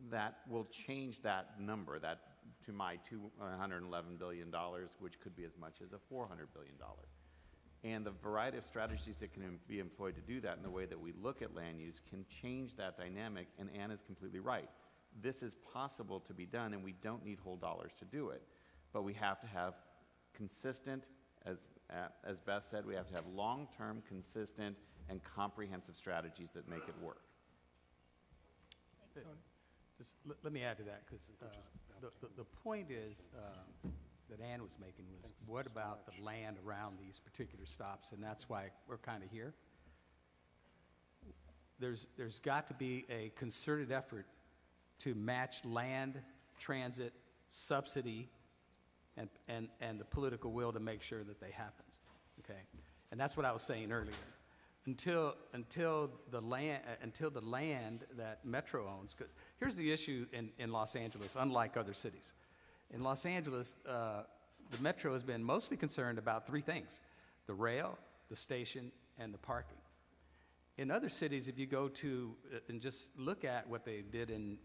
that will change that number, that to my $211 billion, which could be as much as a $400 billion. And the variety of strategies that can be employed to do that and the way that we look at land use can change that dynamic, and Ann is completely right. This is possible to be done, and we don't need whole dollars to do it. But we have to have consistent, as Beth said, we have to have long-term, consistent, and comprehensive strategies that make it work.
Just let me add to that, because the point is that Ann was making was, what about the land around these particular stops? And that's why we're kind of here. There's got to be a concerted effort to match land, transit, subsidy, and the political will to make sure that they happen. Okay, and that's what I was saying earlier. Until the land that Metro owns. 'Cause here's the issue in Los Angeles, unlike other cities. In Los Angeles, the Metro has been mostly concerned about three things: the rail, the station, and the parking. In other cities, if you go to and just look at what they did in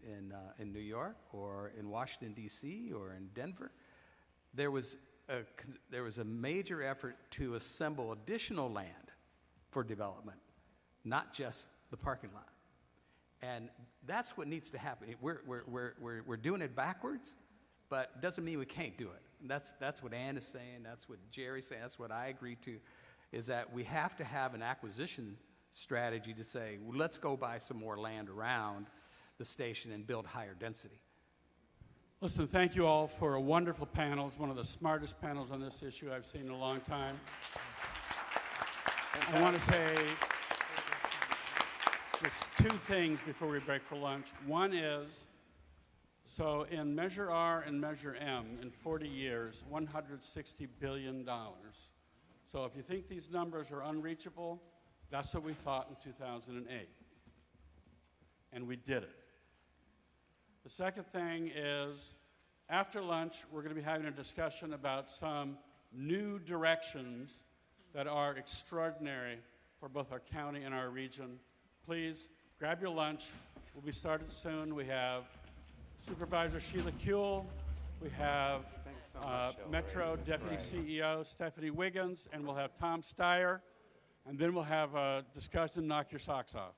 New York or in Washington, D.C. or in Denver, there was a major effort to assemble additional land for development, not just the parking lot. And that's what needs to happen. We're doing it backwards, but it doesn't mean we can't do it. And that's what Ann is saying, that's what Jerry's saying, that's what I agree to, is that we have to have an acquisition strategy to say, well, let's go buy some more land around the station and build higher density.
Listen, thank you all for a wonderful panel. It's one of the smartest panels on this issue I've seen in a long time. I want to say just two things before we break for lunch. One is, so in Measure R and Measure M, in 40 years, $160 billion. So if you think these numbers are unreachable, that's what we thought in 2008. And we did it. The second thing is, after lunch, we're going to be having a discussion about some new directions that are extraordinary for both our county and our region. Please grab your lunch. We'll be starting soon. We have Supervisor Sheila Kuehl. We have Metro Deputy CEO Stephanie Wiggins, and we'll have Tom Steyer. And then we'll have a discussion, knock your socks off.